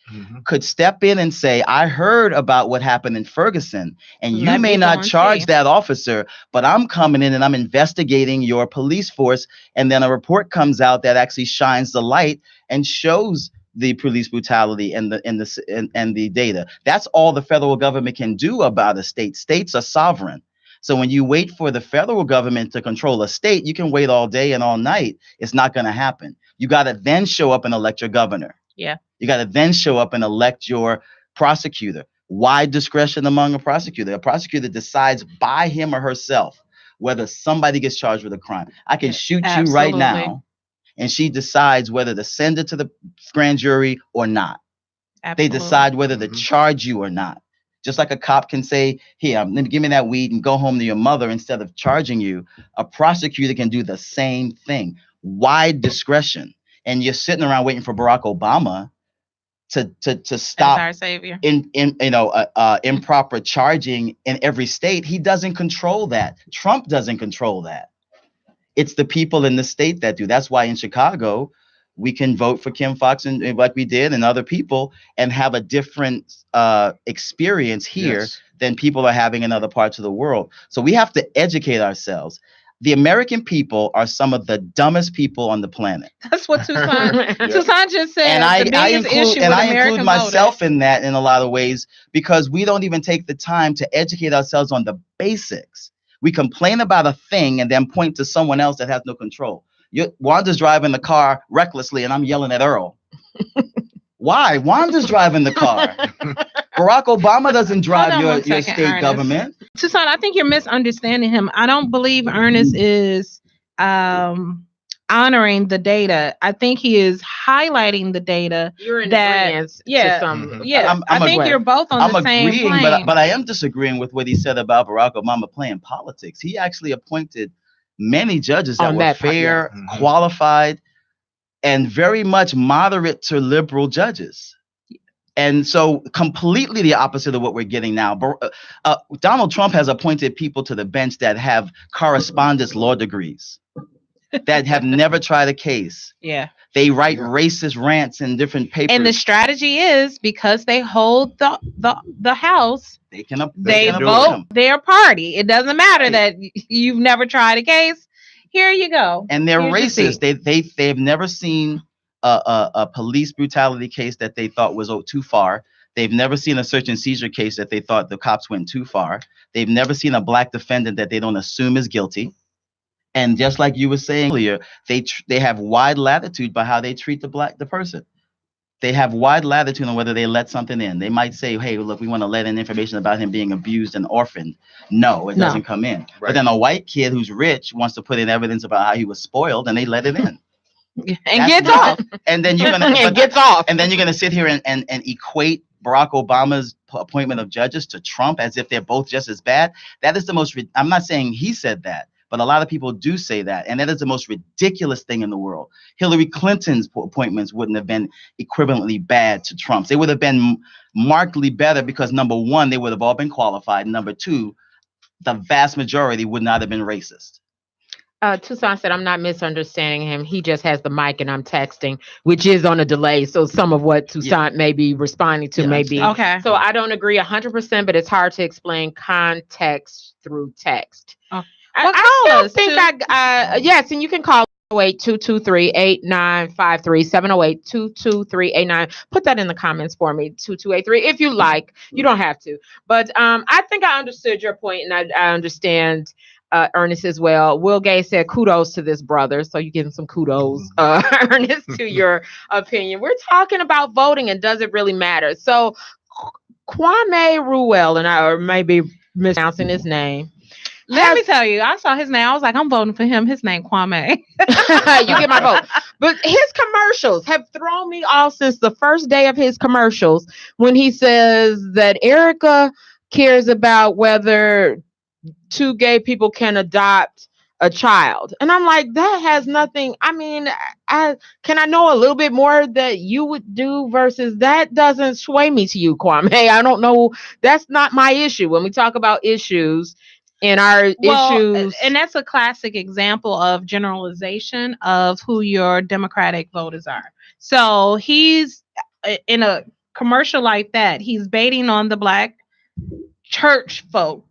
could step in and say, I heard about what happened in Ferguson, and you Let may me go not and charge see. that officer, but I'm coming in and I'm investigating your police force. And then a report comes out that actually shines the light and shows the police brutality and the data. That's all the federal government can do about a state. States are sovereign. So when you wait for the federal government to control a state, you can wait all day and all night. It's not going to happen. You got to then show up and elect your governor. Yeah. You got to then show up and elect your prosecutor. Wide discretion among a prosecutor. A prosecutor decides by him or herself whether somebody gets charged with a crime. I can shoot you right Absolutely. now, and she decides whether to send it to the grand jury or not. They Absolutely. decide whether to charge you or not. Just like a cop can say, here, give me that weed and go home to your mother instead of charging you, a prosecutor can do the same thing. Wide discretion. And you're sitting around waiting for Barack Obama to That's stop our savior. improper charging in every state. He doesn't control that. Trump doesn't control that. It's the people in the state that do. That's why in Chicago, we can vote for Kim Foxx and like we did and other people and have a different experience here than people are having in other parts of the world. So we have to educate ourselves. The American people are some of the dumbest people on the planet. That's what Tucson just said. And the biggest issue with American include myself voters. in that in a lot of ways, because we don't even take the time to educate ourselves on the basics. We complain about a thing and then point to someone else that has no control. Wanda's driving the car recklessly and I'm yelling at Earl. Why? Wanda's driving the car. Barack Obama doesn't drive your state Ernest. government. Tucson, I think you're misunderstanding him. I don't believe Ernest is honoring the data. I think he is highlighting the data. You're in that, agreement yeah, to some. yeah. I think you're both on the same agreeing, plane. but I am disagreeing with what he said about Barack Obama playing politics. He actually appointed many judges that were fair, qualified, and very much moderate to liberal judges. And so completely the opposite of what we're getting now. Donald Trump has appointed people to the bench that have correspondence law degrees, that have never tried a case. Yeah. They write racist rants in different papers. And the strategy is because they hold the House, they can vote their party. It doesn't matter that you've never tried a case. Here you go. And they're racist. They've never seen a police brutality case that they thought was too far. They've never seen a search and seizure case that they thought the cops went too far. They've never seen a black defendant that they don't assume is guilty. And just like you were saying earlier, they have wide latitude by how they treat the person. They have wide latitude on whether they let something in. They might say, hey, look, we want to let in information about him being abused and orphaned. No, it doesn't come in. Right. But then a white kid who's rich wants to put in evidence about how he was spoiled, and they let it in. And gets off. And then you're gonna sit here and equate Barack Obama's appointment of judges to Trump as if they're both just as bad. That is the most. I'm not saying he said that, but a lot of people do say that, and that is the most ridiculous thing in the world. Hillary Clinton's appointments wouldn't have been equivalently bad to Trump's. They would have been markedly better because number one, they would have all been qualified. And number two, the vast majority would not have been racist. Tucson said, I'm not misunderstanding him. He just has the mic and I'm texting, which is on a delay. So some of what Tucson may be responding to may be. Okay. So I don't agree 100%, but it's hard to explain context through text. Oh. I think yes, and you can call 708-223-8953, 708-223-89. Put that in the comments for me, 2283, if you like. You don't have to. But I think I understood your point, and I understand Ernest as well. Will Gay said, kudos to this brother. So you give him some kudos, Ernest, to your opinion. We're talking about voting and does it really matter? So Kwame Ruel, and I may be mispronouncing his name. Let me tell you, I saw his name. I was like, I'm voting for him. His name, Kwame. You get my vote. But his commercials have thrown me off since the first day of his commercials when he says that Erica cares about whether two gay people can adopt a child. And I'm like, that has nothing. I mean, can I know a little bit more that you would do versus that doesn't sway me to you, Kwame. I don't know. That's not my issue. When we talk about issues, and our issues. And that's a classic example of generalization of who your Democratic voters are. So he's in a commercial like that, he's baiting on the black church folk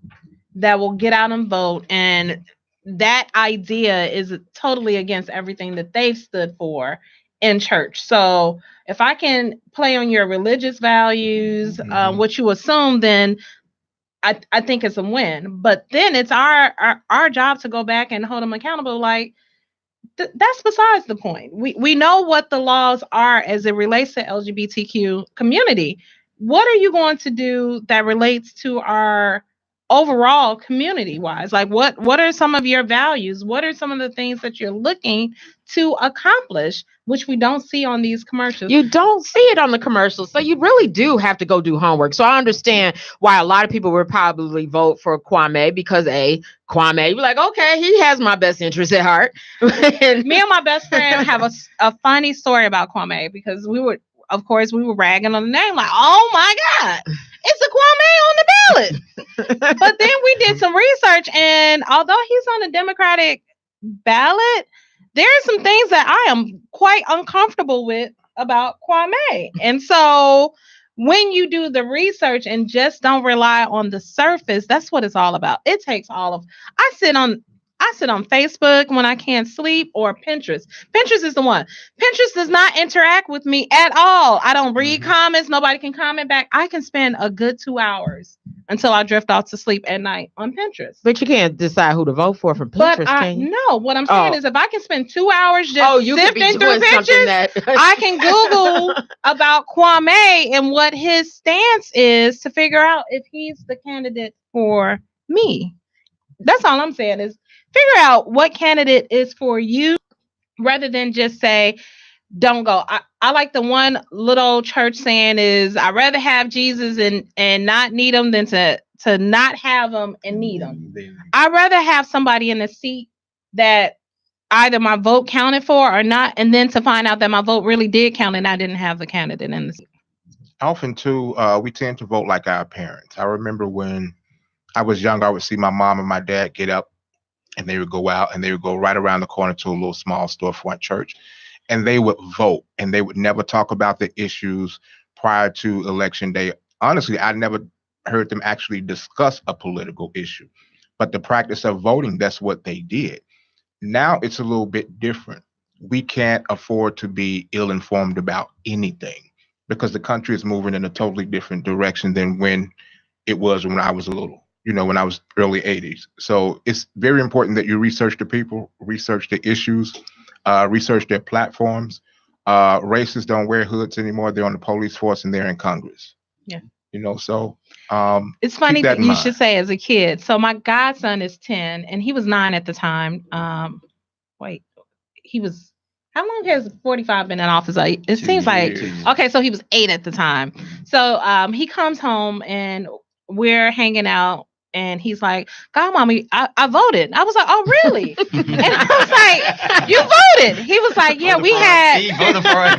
that will get out and vote. And that idea is totally against everything that they've stood for in church. So if I can play on your religious values, what you assume, then I think it's a win. But then it's our job to go back and hold them accountable. Like, that's besides the point. We know what the laws are as it relates to LGBTQ community. What are you going to do that relates to our overall community wise? Like, what are some of your values? What are some of the things that you're looking to accomplish, which we don't see on these commercials? You don't see it on the commercials. So you really do have to go do homework. So I understand why a lot of people would probably vote for Kwame, because Kwame, you're like, okay, he has my best interest at heart. And me and my best friend have a funny story about Kwame, because we were ragging on the name, like, oh my God, it's a Kwame on the ballot. But then we did some research, and although he's on the Democratic ballot, there are some things that I am quite uncomfortable with about Kwame. And so when you do the research and just don't rely on the surface, that's what it's all about. It takes all of, I sit on Facebook when I can't sleep, or Pinterest. Pinterest is the one. Pinterest does not interact with me at all. I don't read comments. Nobody can comment back. I can spend a good 2 hours until I drift off to sleep at night on Pinterest. But you can't decide who to vote for Pinterest, can you? No, what I'm saying is, if I can spend 2 hours just sifting through pictures, I can Google about Kwame and what his stance is to figure out if he's the candidate for me. That's all I'm saying, is figure out what candidate is for you, rather than just say, don't go. I like the one little church saying is, I'd rather have Jesus and not need him than to not have him and need him. I'd rather have somebody in the seat that either my vote counted for or not, and then to find out that my vote really did count and I didn't have the candidate in the seat. Often too, we tend to vote like our parents. I remember when I was young, I would see my mom and my dad get up, and they would go out and they would go right around the corner to a little small storefront church, and they would vote, and they would never talk about the issues prior to election day. Honestly, I never heard them actually discuss a political issue, but the practice of voting, that's what they did. Now it's a little bit different. We can't afford to be ill-informed about anything, because the country is moving in a totally different direction than when it was when I was little, when I was early 80s. So it's very important that you research the people, research the issues, research their platforms. Racists don't wear hoods anymore. They're on the police force and they're in Congress. Yeah. So it's funny that you should say as a kid. So my godson is 10 and he was 9 at the time. How long has 45 been in office? It seems like, okay, so he was 8 at the time. So he comes home and we're hanging out, and he's like, God, mommy, I voted. I was like, oh, really? And I was like, you voted? He was like, yeah, we had. He voted for it.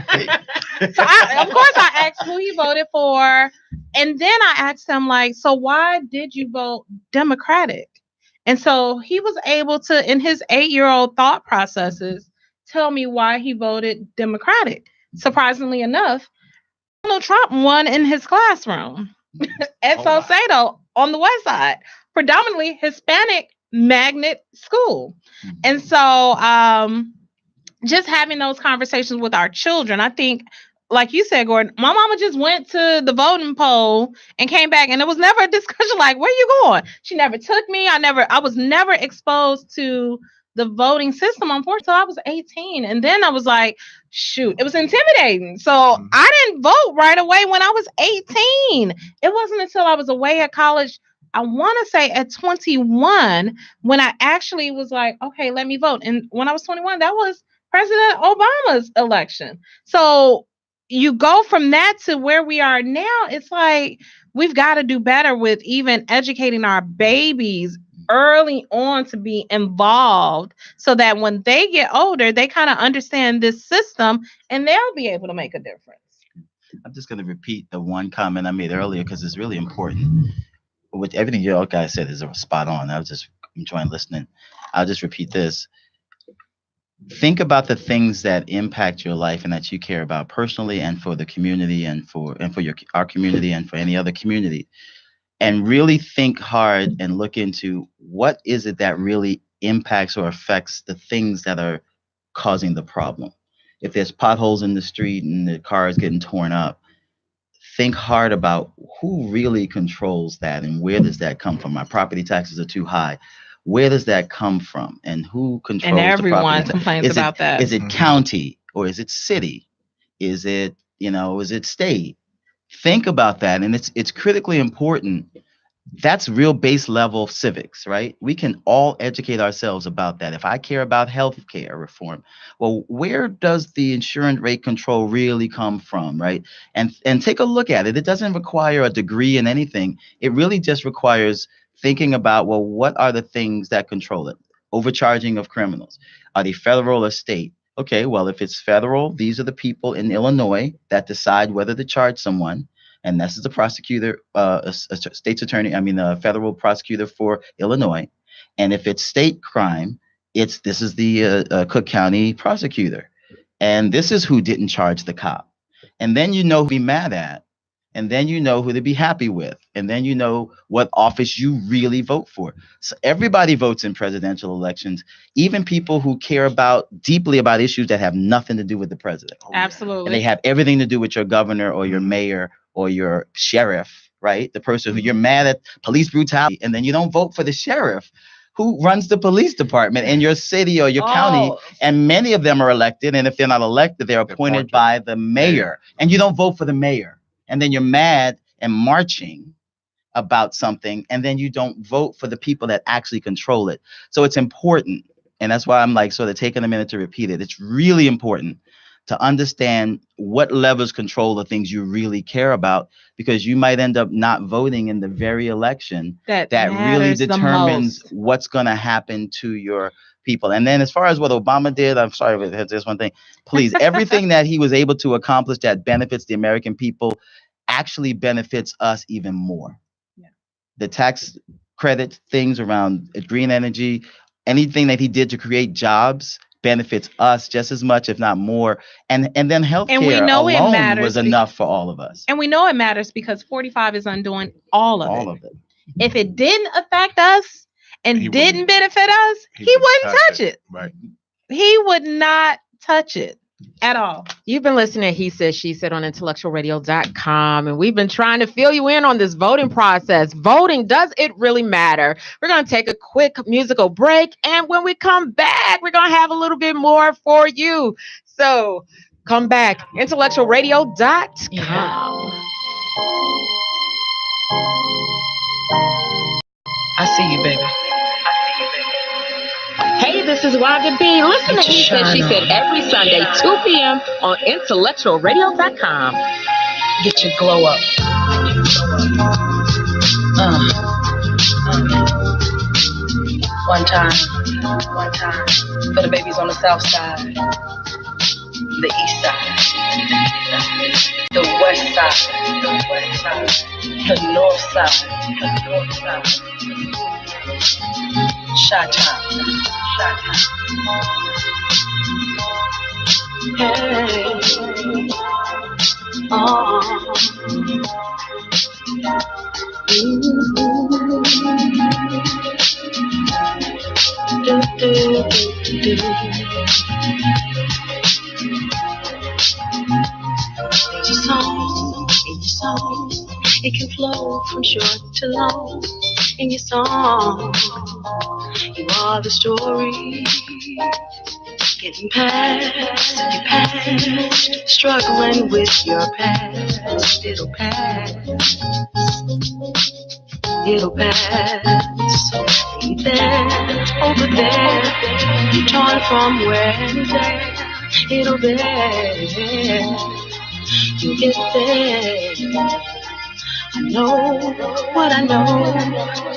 So of course I asked who he voted for. And then I asked him, like, so why did you vote Democratic? And so he was able to, in his 8-year-old thought processes, tell me why he voted Democratic. Surprisingly enough, Donald Trump won in his classroom at Salcedo on the West Side, predominantly Hispanic magnet school. And so just having those conversations with our children, I think, like you said, Gordon, my mama just went to the voting poll and came back, and it was never a discussion like, where you going? She never took me. I was never exposed to the voting system, unfortunately, until I was 18. And then I was like, shoot, it was intimidating. So I didn't vote right away when I was 18. It wasn't until I was away at college, I want to say at 21, when I actually was like, okay, let me vote. And when I was 21, that was President Obama's election. So you go from that to where we are now. It's like, we've got to do better with even educating our babies early on to be involved, so that when they get older, they kind of understand this system and they'll be able to make a difference. I'm just going to repeat the one comment I made earlier, because it's really important. With everything you all guys said is spot on. I was just enjoying listening. I'll just repeat this. think about the things that impact your life and that you care about personally, and for the community, and for our community, and for any other community, and really think hard and look into what is it that really impacts or affects the things that are causing the problem. If there's potholes in the street and the car is getting torn up, think hard about who really controls that and where does that come from. My property taxes are too high. Where does that come from, and who controls And everyone the property? complains about that. Is it county, or is it city? Is it, is it state? Think about that, and it's critically important. That's real base level civics, right? We can all educate ourselves about that. If I care about healthcare reform, well, where does the insurance rate control really come from, right? And take a look at it. It doesn't require a degree in anything. It really just requires thinking about, well, what are the things that control it? Overcharging of criminals. Are they federal or state? Okay, well, if it's federal, these are the people in Illinois that decide whether to charge someone. And this is the prosecutor, a state's attorney, a federal prosecutor for Illinois. And if it's state crime, this is the Cook County prosecutor. And this is who didn't charge the cop. And then you know who to be mad at. And then you know who to be happy with. And then you know what office you really vote for. So everybody votes in presidential elections, even people who care deeply about issues that have nothing to do with the president. Absolutely. And they have everything to do with your governor or your mayor or your sheriff, right? The person who you're mad at police brutality, and then you don't vote for the sheriff who runs the police department in your city or your county. And many of them are elected. And if they're not elected, they're appointed by the mayor. And you don't vote for the mayor. And then you're mad and marching about something. And then you don't vote for the people that actually control it. So it's important. And that's why I'm sort of taking a minute to repeat it. It's really important to understand what levels control the things you really care about, because you might end up not voting in the very election that really determines what's going to happen to your people. And then as far as what Obama did, I'm sorry, but there's one thing, please, everything that he was able to accomplish that benefits the American people actually benefits us even more. Yeah. The tax credit things around green energy, anything that he did to create jobs benefits us just as much, if not more. And then healthcare alone was enough for all of us. And we know it matters because 45 is undoing all of it. If it didn't affect us and didn't benefit us, he wouldn't touch it. Right. He would not touch it at all. You've been listening to He Said, She Said on IntellectualRadio.com, and we've been trying to fill you in on this voting process. Voting, does it really matter? We're going to take a quick musical break, and when we come back, we're going to have a little bit more for you. So come back, IntellectualRadio.com. I see you, baby. Hey, this is Wanda B. Listen to He Said, She Said every Sunday, 2 p.m. on IntellectualRadio.com. Get your glow up. One time. For the babies on the south side, the east side, the west side, the north side, Chi-town. Hey, There's a song in your song. It can flow from short to long. In your song, you are the story. Getting past your past, struggling with your past. It'll pass. It'll pass. Be there, over there. You're torn from where and there. It'll bear. You'll get there. I know what I know.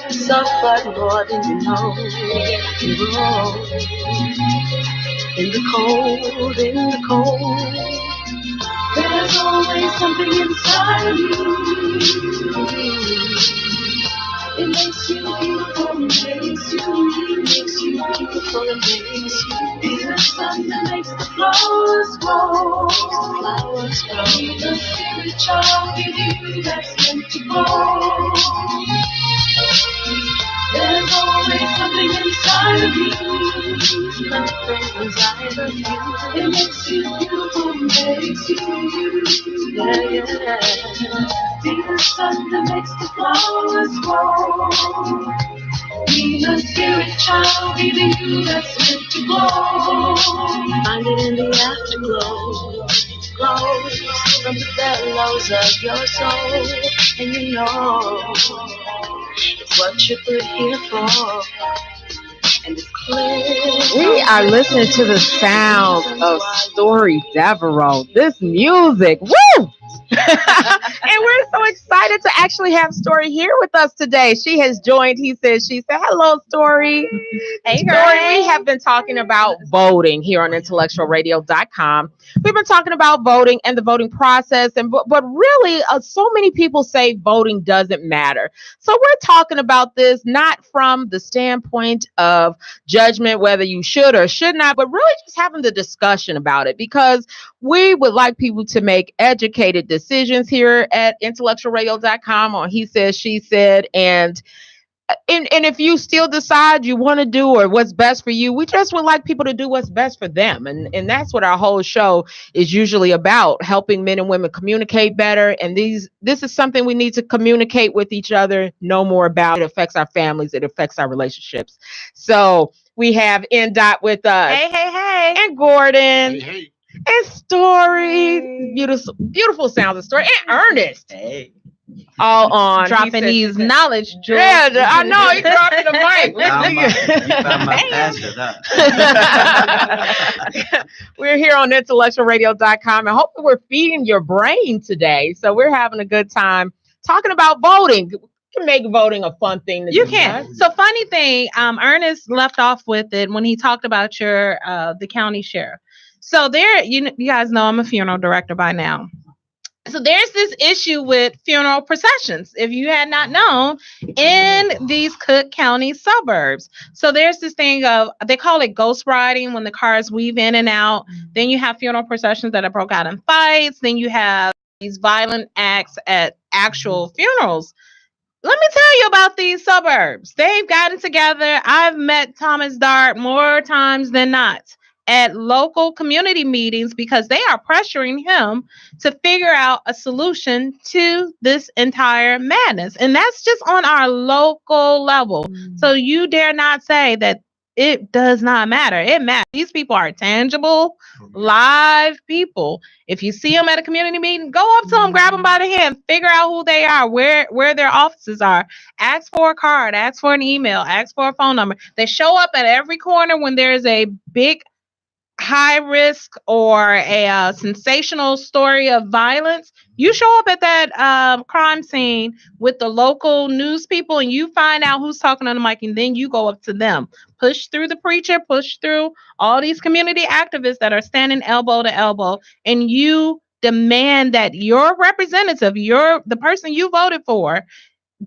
You suffered more than you know. You roll in the cold, in the cold. There's always something inside of you. It makes you beautiful and makes you beautiful and makes you be the sun that makes the flowers grow. Be the spirit child in you that's meant to grow. There's always something inside of you, nothing inside of you. It makes you beautiful, makes you, yeah. Be the sun that makes the flowers grow. Be the spirit child, be the you that's meant to glow. Find it in the afterglow. Glows from the bellows of your soul, and you know it's what you put here for, and it's clear. We are listening to the sound of Story Devereaux. This music, woo! And we're so excited to actually have Story here with us today. She has joined. She said, hello, Story. Hey, Story, girl. we have been talking about voting here on IntellectualRadio.com. We've been talking about voting and the voting process, but really, so many people say voting doesn't matter. So we're talking about this not from the standpoint of judgment, whether you should or should not, but really just having the discussion about it, because we would like people to make educated decisions here at IntellectualRadio.com on He Said, She Said, and if you still decide you want to do or what's best for you, we just would like people to do what's best for them. And that's what our whole show is usually about, helping men and women communicate better. And this is something we need to communicate with each other, know more about. It affects our families. It affects our relationships. So we have N. Dot with us. Hey. And Gordon. Hey. And Story. Beautiful sounds of Story. And Ernest. Hey. All on. Dropping these knowledge jewels. Yeah, I know. He dropping the mic. You found my pastor, huh? We're here on IntellectualRadio.com, and hopefully we're feeding your brain today. So we're having a good time talking about voting. You can make voting a fun thing to You do, can. right? So funny thing, Ernest left off with it when he talked about the county sheriff. So there, you guys know I'm a funeral director by now. So there's this issue with funeral processions, if you had not known, in these Cook County suburbs. So there's this thing of, they call it ghost riding, when the cars weave in and out. Then you have funeral processions that are broke out in fights. Then you have these violent acts at actual funerals. Let me tell you about these suburbs. They've gotten together. I've met Thomas Dart more times than not at local community meetings, because they are pressuring him to figure out a solution to this entire madness. And that's just on our local level. So you dare not say that it does not matter. It matters. These people are tangible, live people. If you see them at a community meeting, go up to them, grab them by the hand, figure out who they are, where their offices are. Ask for a card, ask for an email, ask for a phone number. They show up at every corner when there's a big high risk or a sensational story of violence. You show up at that crime scene with the local news people, and you find out who's talking on the mic, and then you go up to them, push through the preacher, push through all these community activists that are standing elbow to elbow, and you demand that your representative, the person you voted for,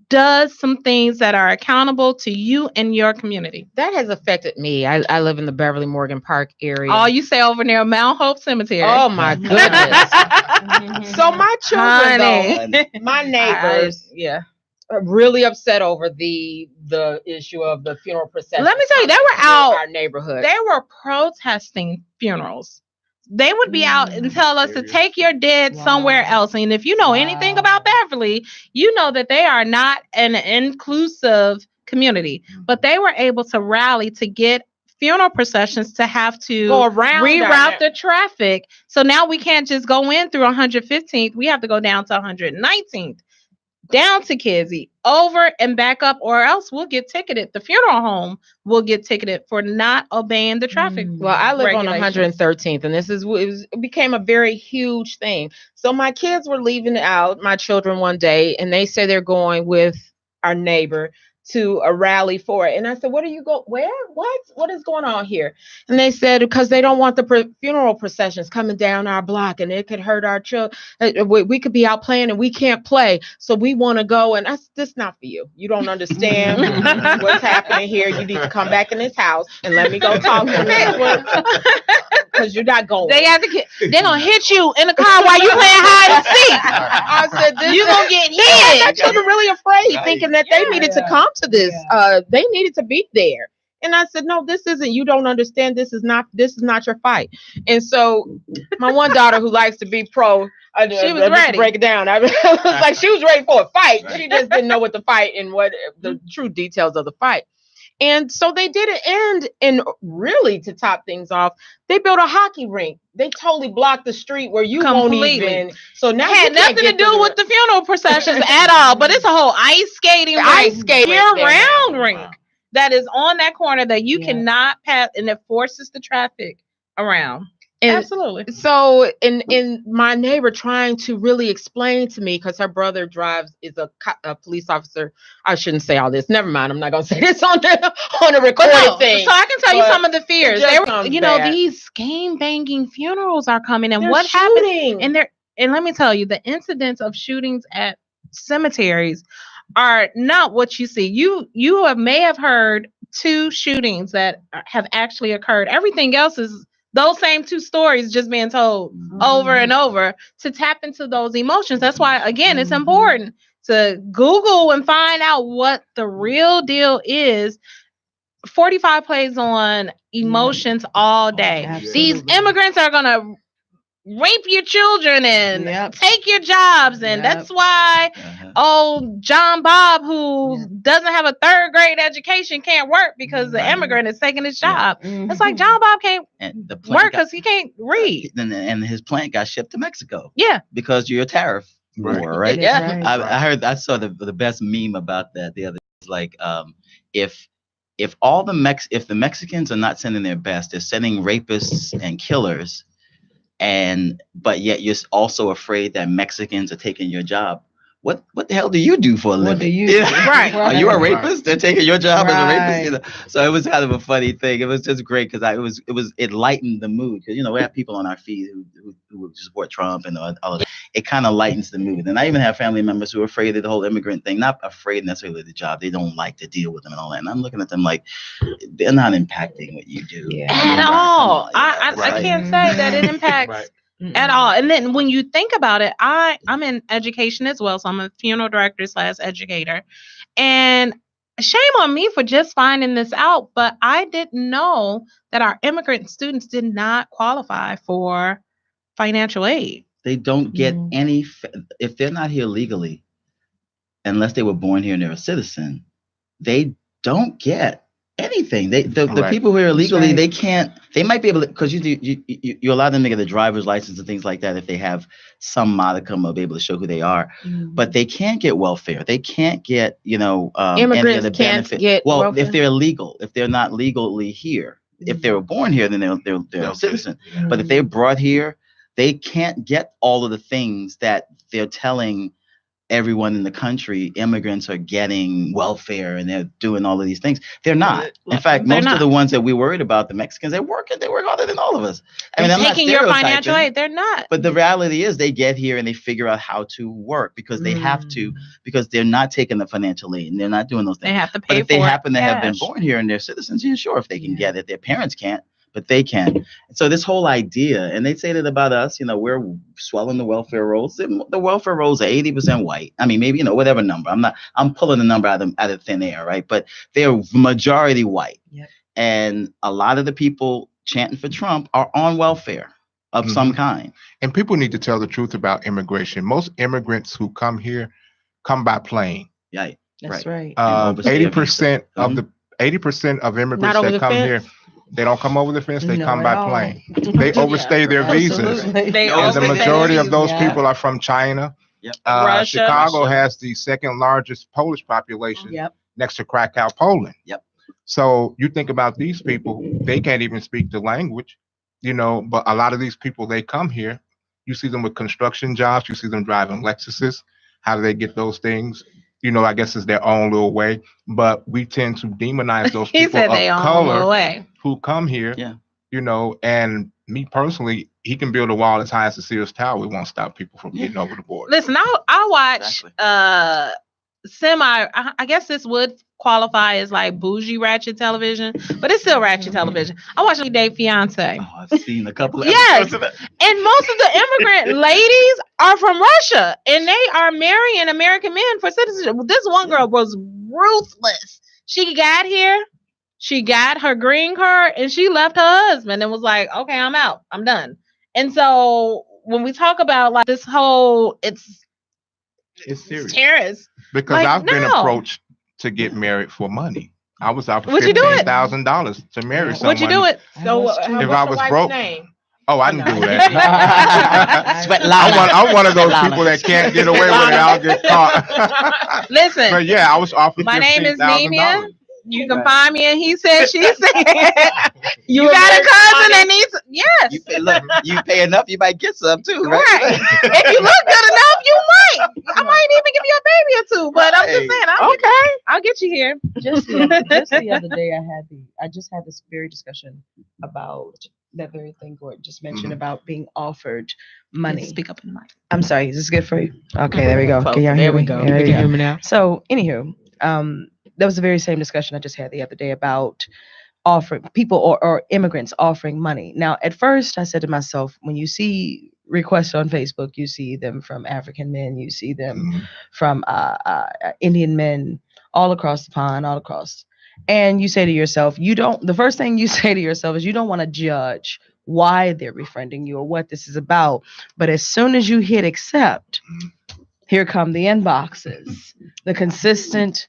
does some things that are accountable to you and your community. That has affected me. I live in the Beverly Morgan Park area. Oh, you say over near Mount Hope Cemetery. Oh my goodness. So my children, though, my neighbors, are really upset over the issue of the funeral procession. Let me tell you, they were out our neighborhood. They were protesting funerals. They would be out and tell us to take your dead somewhere else. And if you know anything about Beverly, you know that they are not an inclusive community. But they were able to rally to get funeral processions to have to go around, reroute the traffic. So now we can't just go in through 115th. We have to go down to 119th. Down to Kizzy, over and back up, or else we'll get ticketed. The funeral home will get ticketed for not obeying the traffic. Well, I live on 113th, and it became a very huge thing. So my kids were leaving out, my children, one day, and they say they're going with our neighbor to a rally for it. And I said, what are you where? What is going on here? And they said, because they don't want the funeral processions coming down our block and it could hurt our children. We could be out playing and we can't play. So we want to go. And I said, this is not for you. You don't understand what's happening here. You need to come back in this house and let me go talk to them. Because you're not going. They're going to hit you in the car while you playing hide and seek. I said, you're going to get hit. My children really afraid, thinking that they needed to come to this. They needed to be there. And I said, no, this isn't. You don't understand. This is not your fight. And so my one daughter, who likes to be pro, she was ready to break it down. I was like, she was ready for a fight. She just didn't know what the fight and what the true details of the fight. And so they did it. And really, to top things off, they built a hockey rink. They totally blocked the street where you won't even. So now it had nothing to do with the funeral processions at all. But it's a whole ice skating year-round rink that is on that corner that you cannot pass, and it forces the traffic around. And absolutely. So, in my neighbor trying to really explain to me, because her brother is a police officer. I shouldn't say all this. Never mind. I'm not going to say this on a recorded thing. So I can tell you some of the fears. These game banging funerals are coming, and what happened? And let me tell you, the incidents of shootings at cemeteries are not what you see. You may have heard 2 shootings that have actually occurred. Everything else is those same 2 stories just being told over and over to tap into those emotions. That's why, again, it's important to Google and find out what the real deal is. 45 plays on emotions all day. These immigrants are going to rape your children and take your jobs. And that's why John Bob, who doesn't have a 3rd grade education, can't work because the immigrant is taking his job. It's like John Bob can't work because he can't read. And his plant got shipped to Mexico. Yeah. Because you're a tariff war, right? Yeah. I saw the best meme about that the other day. Like, if the Mexicans are not sending their best, they're sending rapists and killers. But yet you're also afraid that Mexicans are taking your job. What the hell do you do for a living? What do you do? Right. Are you a rapist? They're taking your job as a rapist. So it was kind of a funny thing. It was just great because it lightened the mood, because we have people on our feed who support Trump and all of that. It kind of lightens the mood. And I even have family members who are afraid of the whole immigrant thing, not afraid necessarily of the job. They don't like to deal with them and all that. And I'm looking at them like, they're not impacting what you do at all. I can't say that it impacts at all. And then when you think about it, I'm in education as well. So I'm a funeral director / educator. And shame on me for just finding this out. But I didn't know that our immigrant students did not qualify for financial aid. They don't get any, if they're not here legally, unless they were born here and they're a citizen, they don't get anything. The people who are illegally, they might be able to, because you allow them to get a driver's license and things like that if they have some modicum of able to show who they are, but they can't get welfare. They can't get, immigrants any of the can't benefit. get welfare. If they're illegal, if they're not legally here, if they were born here, then they're a citizen. But if they're brought here, they can't get all of the things that they're telling everyone in the country. Immigrants are getting welfare and they're doing all of these things. They're not. In fact, most of the ones that we worried about, the Mexicans, they work harder than all of us. I mean, I'm taking your financial aid. They're not. But the reality is they get here and they figure out how to work because they have to, because they're not taking the financial aid and they're not doing those things. They have to pay but if they for happen to have been cash. born here and they're citizens, sure, if they can get it, their parents can't. But they can. So this whole idea, and they say that about us, we're swelling the welfare rolls. The welfare rolls are 80% white. I mean, maybe, whatever number. I'm pulling the number out of thin air, right? But they're majority white. Yep. And a lot of the people chanting for Trump are on welfare of some kind. And people need to tell the truth about immigration. Most immigrants who come here come by plane. Yeah. That's right. 80% of immigrants that come here, they don't come over the fence. They come by plane. They overstay their visas. And the majority of those people are from China. Yep. Russia. Chicago has the second largest Polish population next to Krakow, Poland. Yep. So you think about these people, they can't even speak the language, but a lot of these people, they come here. You see them with construction jobs. You see them driving Lexuses. How do they get those things? I guess it's their own little way, but we tend to demonize those He people said they of own little color way. who come here. Yeah. And me personally, he can build a wall as high as the Sears Tower. It won't stop people from getting over the border. Listen, I watch Exactly. I guess this would qualify as like bougie ratchet television, but it's still ratchet television. I watch Day Fiance. Oh, I've seen a couple of Yes. episodes of it. And most of the immigrant ladies are from Russia, and they are marrying American men for citizenship. This one girl was ruthless. She got here, she got her green card, and she left her husband and was like, okay, I'm out. I'm done. And so when we talk about like this whole, it's serious. terrorist. Because Like, I've been no. approached to get married for money. I was offered Would you do it? $15,000 to marry someone. Would you do it? So If I was broke, name? oh, I didn't do that. Svetlana. I'm one of those Svetlana. people that can't get away with it. I'll get caught. Listen, But yeah, I was offered my name is $15,000. Mimia. You can find me, and he said, she said. You You got a American cousin money? that needs. Yes. You pay enough, you might get some too, right? Right. If you look good enough, you might. I might even give you a baby or two. But I'm just Right. saying, I'll get you here. Just the other day, I just had this very discussion about that very thing Gordon just mentioned about being offered money. Speak up in the mic. I'm sorry, is this good for you? Okay, there we go. Can y'all There hear we me? go. There You we can go. hear me now. So, anywho, that was the very same discussion I just had the other day about offering people or immigrants offering money. Now, at first, I said to myself, when you see requests on Facebook, you see them from African men, you see them from Indian men, all across the pond, all across. And you say to yourself, the first thing you say to yourself is you don't want to judge why they're befriending you or what this is about. But as soon as you hit accept, here come the inboxes, the consistent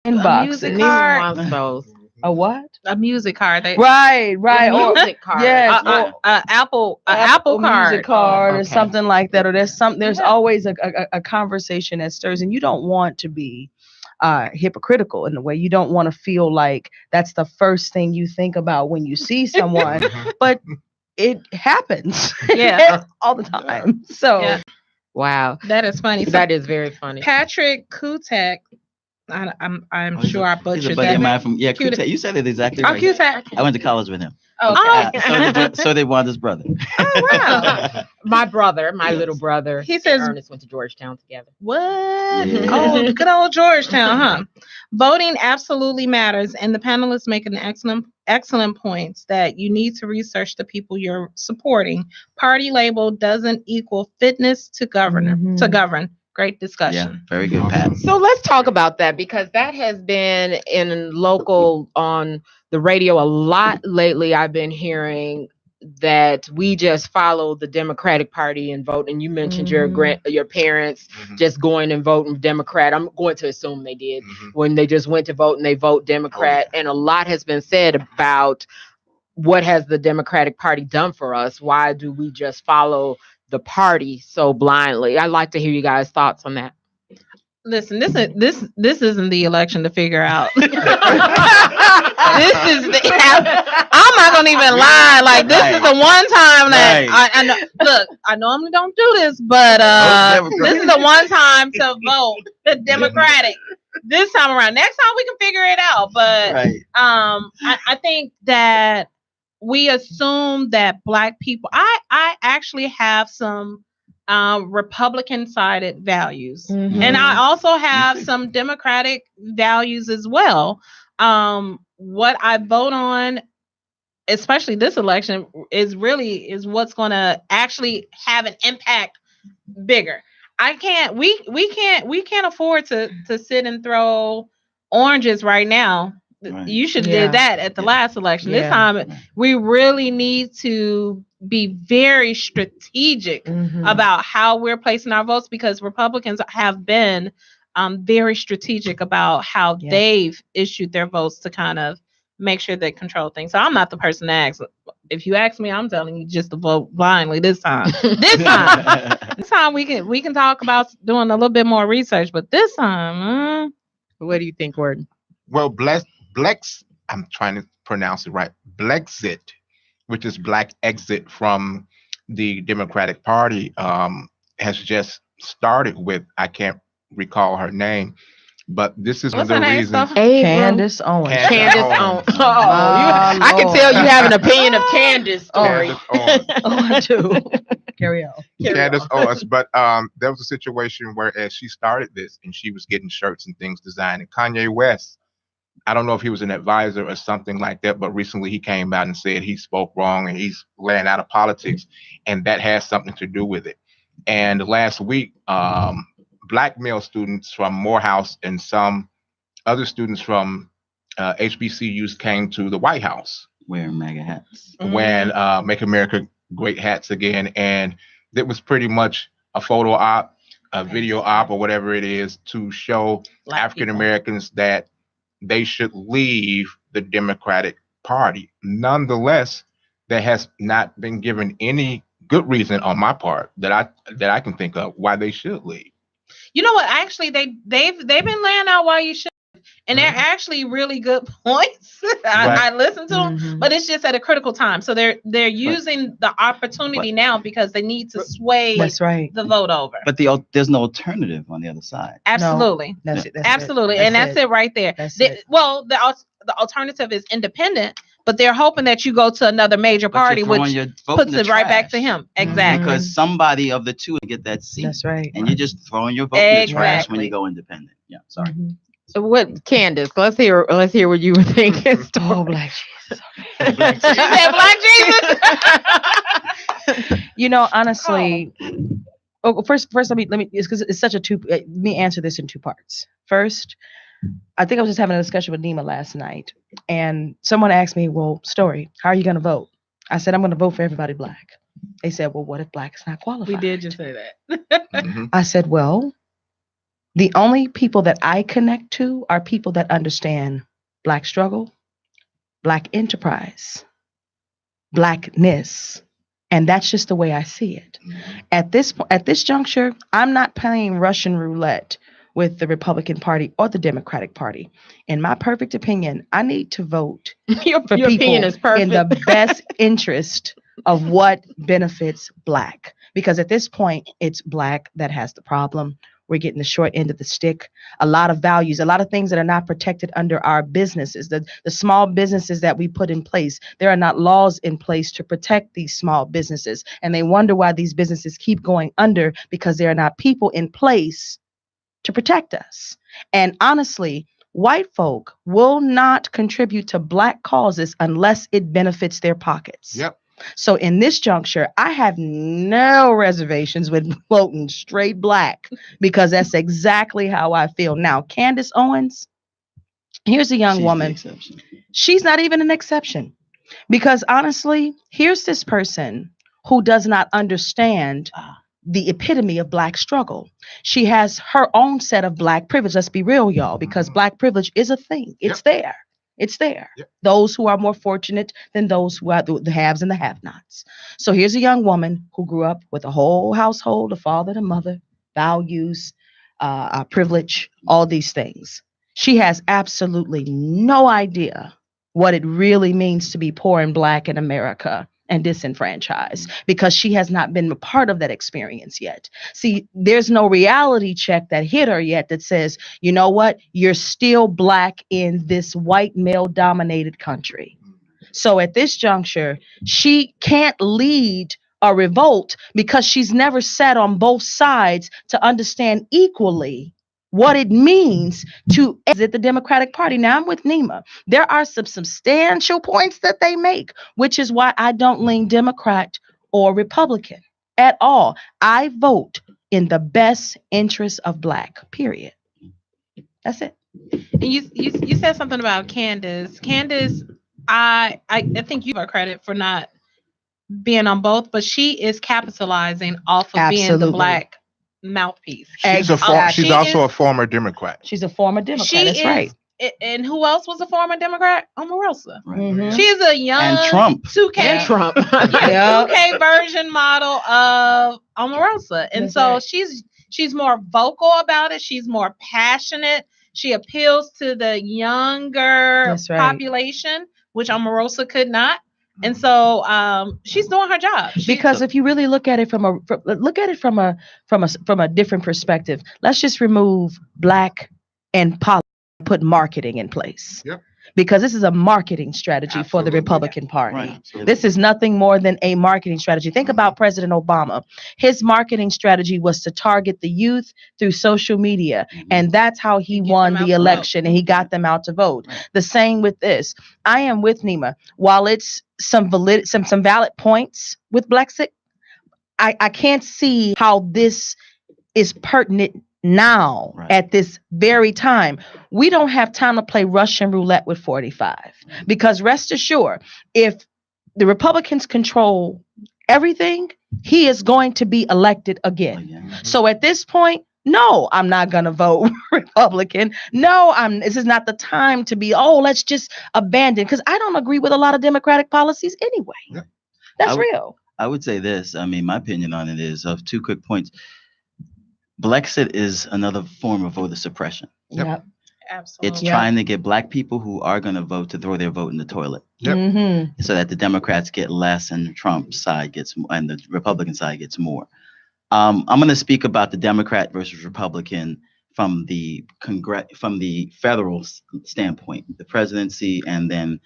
inboxes. music Neither card. one of those. A what? A music card. Right. Or Music card. yes, Apple card. music card or okay. something like that, or there's always a conversation that stirs, and you don't want to be hypocritical in a way. You don't want to feel like that's the first thing you think about when you see someone, but it happens Yeah. all the time. So Yeah. Wow. That is funny. So That is very funny. Patrick Kutek. I'm sure I He's a butchered buddy that. of mine from Cutek. Cutek. You said it exactly Oh, right. Kutek. I went to college with him. Oh, So did Wanda's brother. Oh, wow. My brother, my Yes. little brother, He says- Ernest went to Georgetown together. What? Yeah. Oh, good old Georgetown, huh? Voting absolutely matters, and the panelists make an excellent points that you need to research the people you're supporting. Party label doesn't equal fitness to govern. To govern. Great Yeah, discussion. very good, Pat. So let's talk about that because that has been in local on the radio a lot lately. I've been hearing that we just follow the Democratic Party and vote. And you mentioned your parents just going and voting Democrat. I'm going to assume they did when they just went to vote and they vote Democrat. And a lot has been said about what has the Democratic Party done for us? Why do we just follow the party so blindly? I'd like to hear you guys' thoughts on that. Listen, this isn't the election to figure out. This is I'm not gonna even lie. Like this is the one time that I know. Look, I normally don't do this, but this is the one time to vote the Democratic. This time around. Next time we can figure it out. But I think that we assume that Black people. I actually have some Republican sided values. And I also have some Democratic values as well. What I vote on, especially this election, is what's going to actually have an impact bigger. We can't afford to sit and throw oranges right now. Right. You should have did that at the last election. This time we really need to be very strategic about how we're placing our votes, because Republicans have been very strategic about how they've issued their votes to kind of make sure they control things. So I'm not the person to ask. If you ask me, I'm telling you just to vote blindly this time. This time we can talk about doing a little bit more research, but this time, what do you think, Gordon? Well, I'm trying to pronounce it right. Blexit, which is Black exit from the Democratic Party, has just started with, I can't recall her name, But this is What's the her name? reason. Spell- Candace Owens. Candace Candace Owens. Owens. Oh, I can Lord. tell you have an opinion of Candace story. Candace Owens. Oh, I do. Carry on. Candace Owens. But there was a situation where as she started this and she was getting shirts and things designed, and Kanye West, I don't know if he was an advisor or something like that, but recently he came out and said he spoke wrong and he's laying out of politics, and that has something to do with it. And last week, black male students from Morehouse and some other students from HBCUs came to the White House Wearing MAGA hats. when Make America Great Hats Again. And it was pretty much a photo op, a video op, or whatever it is to show Black African people. Americans that they should leave the Democratic Party. Nonetheless, there has not been given any good reason on my part that I can think of why they should leave. You know what? Actually, they've been laying out why you should, and they're actually really good points. I listen to them, but it's just at a critical time. So they're using the opportunity now because they need to sway That's right. the vote over. But there's no alternative on the other side. Absolutely, That's it. That's absolutely, It. and that's it right there. That's it. Well, the alternative is independent, but they're hoping that you go to another major But party, you're throwing which your vote puts in the it right back to trash. him. Exactly. Because somebody of the two will get that seat. That's right. And you're just throwing your vote in the trash when Exactly. you go independent. Yeah, sorry. Mhm. What Candace? Let's hear what you were thinking. Oh, Black Jesus. She said, "Black Jesus." You know, honestly, first, let me, it's because it's such a let me answer this in two parts. First, I think I was just having a discussion with Nima last night, and someone asked me, well, Story, how are you going to vote? I said, I'm going to vote for everybody Black. They said, well, what if Black is not qualified? We did just say that. Mhm. I said, well, the only people that I connect to are people that understand Black struggle, Black enterprise, Blackness. And that's just the way I see it. At this juncture, I'm not playing Russian roulette with the Republican Party or the Democratic Party. In my perfect opinion, I need to vote your for opinion people is perfect. in the best interest of what benefits Black. Because at this point, it's Black that has the problem. We're getting the short end of the stick. A lot of values, a lot of things that are not protected under our businesses, the small businesses that we put in place. There are not laws in place to protect these small businesses. And they wonder why these businesses keep going under, because there are not people in place to protect us. And honestly, white folk will not contribute to Black causes unless it benefits their pockets. Yep. So in this juncture, I have no reservations with voting straight Black, because that's exactly how I feel. Now, Candace Owens, here's a young She's the woman. exception. She's not even an exception, because honestly, here's this person who does not understand the epitome of Black struggle. She has her own set of Black privilege. Let's be real, y'all, because Black privilege is a thing. It's there. It's there. Yep. Those who are more fortunate than those who are the haves and the have-nots. So here's a young woman who grew up with a whole household, a father and a mother, values, privilege, all these things. She has absolutely no idea what it really means to be poor and Black in America and disenfranchised, because she has not been a part of that experience yet. See, there's no reality check that hit her yet that says, you know what, you're still Black in this white male dominated country. So at this juncture, she can't lead a revolt because she's never sat on both sides to understand equally what it means to exit the Democratic Party. Now, I'm with Nima. There are some substantial points that they make, which is why I don't lean Democrat or Republican at all. I vote in the best interest of Black, period. That's it. And you said something about Candace. Candace, I think you have credit for not being on both, but she is capitalizing off of being the Absolutely. Black mouthpiece. She's Exactly. also a former Democrat. She's a former Democrat. She That's is, right. And who else was a former Democrat? Omarosa. Right. Mhm. She's a young And Trump. 2K and Trump. Yeah. 2K version model of Omarosa. And That's so right. she's more vocal about it. She's more passionate. She appeals to the younger That's right. population, which Omarosa could not. And so she's doing her job. Because if you really look at it from a different perspective, let's just remove Black and put marketing in place. Yep. Because this is a marketing strategy for the Absolutely. Republican Party. Right, absolutely. This is nothing more than a marketing strategy. Think about President Obama. His marketing strategy was to target the youth through social media. And that's how he Get won them out the to vote. election, and he got them out to vote. Right. The same with this. I am with Nima. While it's some valid points with Brexit, I can't see how this is pertinent now Right. at this very time. We don't have time to play Russian roulette with 45, because rest assured, if the Republicans control everything, he is going to be elected again. Again. So at this point, no, I'm not going to vote Republican. No, this is not the time to be, let's just abandon, because I don't agree with a lot of Democratic policies anyway. Yeah. That's I would- real. I would say this. I mean, my opinion on it is of two quick points. Brexit is another form of voter suppression. Yep. Absolutely. It's Yeah. trying to get black people who are going to vote to throw their vote in the toilet, Yep. Mm-hmm. so that the Democrats get less and Trump's side gets and the Republican side gets more. I'm going to speak about the Democrat versus Republican from the federal standpoint, the presidency, and then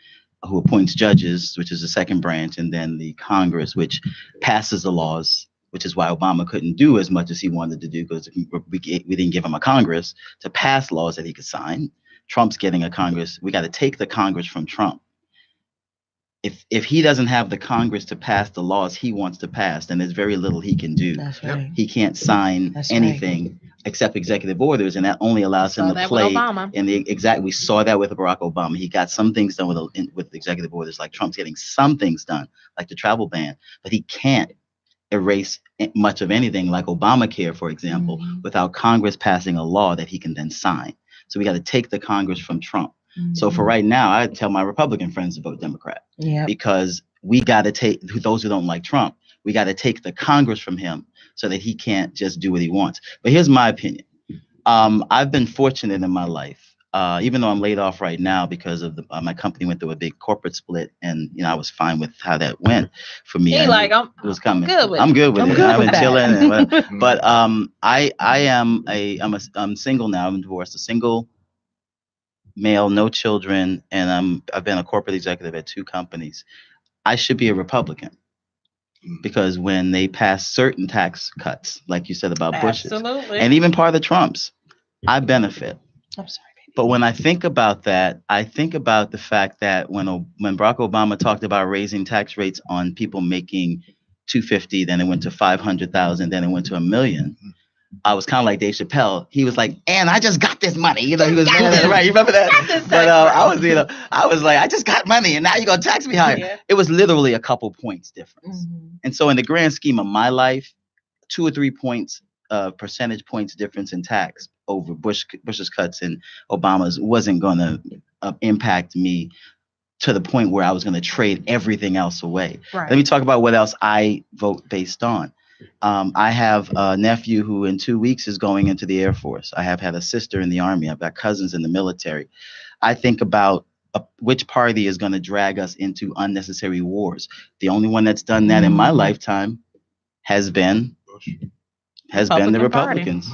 who appoints judges, which is the second branch, and then the Congress, which passes the laws, which is why Obama couldn't do as much as he wanted to do, because we didn't give him a Congress to pass laws that he could sign. Trump's getting a Congress. We got to take the Congress from Trump. If he doesn't have the Congress to pass the laws he wants to pass, then there's very little he can do. That's Yep. right. He can't sign That's right. anything except executive orders, and that only allows him Saw to that play with Obama. in the exact. We saw that with Barack Obama. He got some things done with executive orders, like Trump's getting some things done, like the travel ban, but he can't erase much of anything, like Obamacare, for example, without Congress passing a law that he can then sign. So we got to take the Congress from Trump. So for right now, I tell my Republican friends to vote Democrat, Yeah. because we got to take those who don't like Trump. We got to take the Congress from him so that he can't just do what he wants. But here's my opinion. I've been fortunate in my life, even though I'm laid off right now because of my company went through a big corporate split, and I was fine with how that went for me. He I like, knew I'm it was coming. good with I'm it. good with I'm it. good I've with been that. chilling. And whatever. Mm. But I'm single now. I'm divorced, a single male, no children, and I've been a corporate executive at 2 companies. I should be a Republican, because when they pass certain tax cuts, like you said about Bush's, Absolutely. and even part of the Trump's, I benefit. I'm sorry, baby. But when I think about that, I think about the fact that when Barack Obama talked about raising tax rates on people making $250,000, then it went to $500,000, then it went to $1 million. I was kind of like Dave Chappelle. He was like, "And I just got this money." He was right. You remember that? But I was like, "I just got money, and now you're gonna tax me higher." Yeah. It was literally a couple points difference. Mhm. And so, in the grand scheme of my life, 2 or 3 points, percentage points difference in tax over Bush's cuts and Obama's wasn't gonna impact me to the point where I was gonna trade everything else away. Right. Let me talk about what else I vote based on. I have a nephew who in 2 weeks is going into the Air Force. I have had a sister in the Army. I've got cousins in the military. I think about which party is going to drag us into unnecessary wars. The only one that's done that in my lifetime has been the Republican Party. Republicans.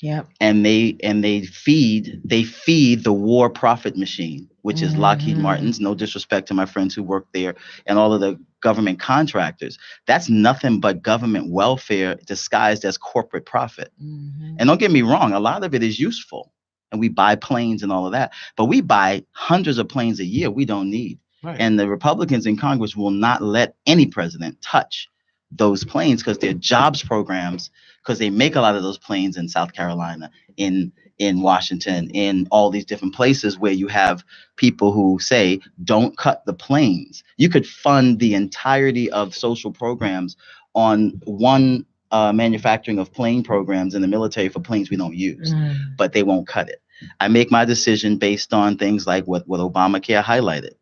Yep. And they feed the war profit machine, which is Lockheed Martin's. No disrespect to my friends who work there and all of the government contractors. That's nothing but government welfare disguised as corporate profit. Mhm. And don't get me wrong, a lot of it is useful, and we buy planes and all of that, but we buy hundreds of planes a year we don't need. Right. And the Republicans in Congress will not let any president touch those planes because they're jobs programs, because they make a lot of those planes in South Carolina, in Washington, in all these different places where you have people who say, don't cut the planes. You could fund the entirety of social programs on one manufacturing of plane programs in the military for planes we don't use, but they won't cut it. I make my decision based on things like what Obamacare highlighted.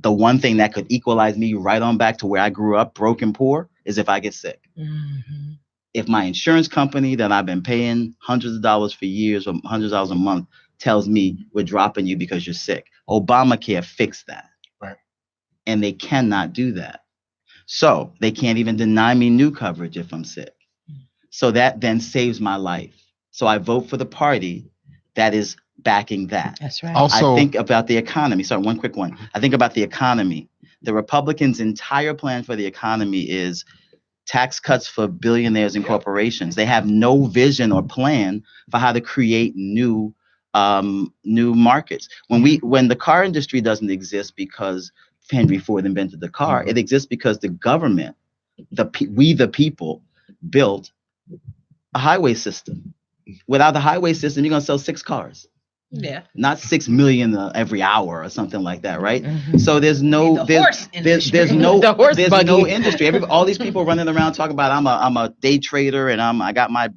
The one thing that could equalize me right on back to where I grew up, broke and poor, is if I get sick. Mhm. If my insurance company that I've been paying hundreds of dollars for years or hundreds of dollars a month tells me we're dropping you because you're sick, Obamacare fixed that. Right. And they cannot do that. So they can't even deny me new coverage if I'm sick. So that then saves my life. So I vote for the party that is backing that. That's right. Also, I think about the economy. Sorry, one quick one. I think about the economy. The Republicans' entire plan for the economy is tax cuts for billionaires and corporations. They have no vision or plan for how to create new markets. When the car industry doesn't exist because Henry Ford invented the car, it exists because the government, we the people, built a highway system. Without the highway system, you're gonna sell 6 cars. Yeah. Not 6 million every hour or something like that, right? So there's The no horse there's industry. no The horse there's buggy. no industry. All these people running around talking about I'm a day trader and I got my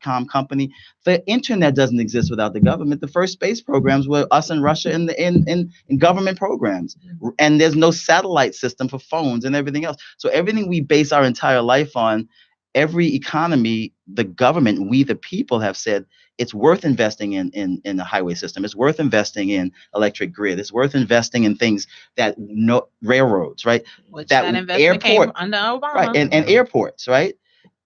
.com company. The internet doesn't exist without the government. The first space programs were us and Russia in government programs, and there's no satellite system for phones and everything else. So everything we base our entire life on, every economy, the government, we the people have said it's worth investing in the highway system. It's worth investing in electric grid. It's worth investing in things that railroads, right? Which that that investment came under Obama. Right, and airports, right?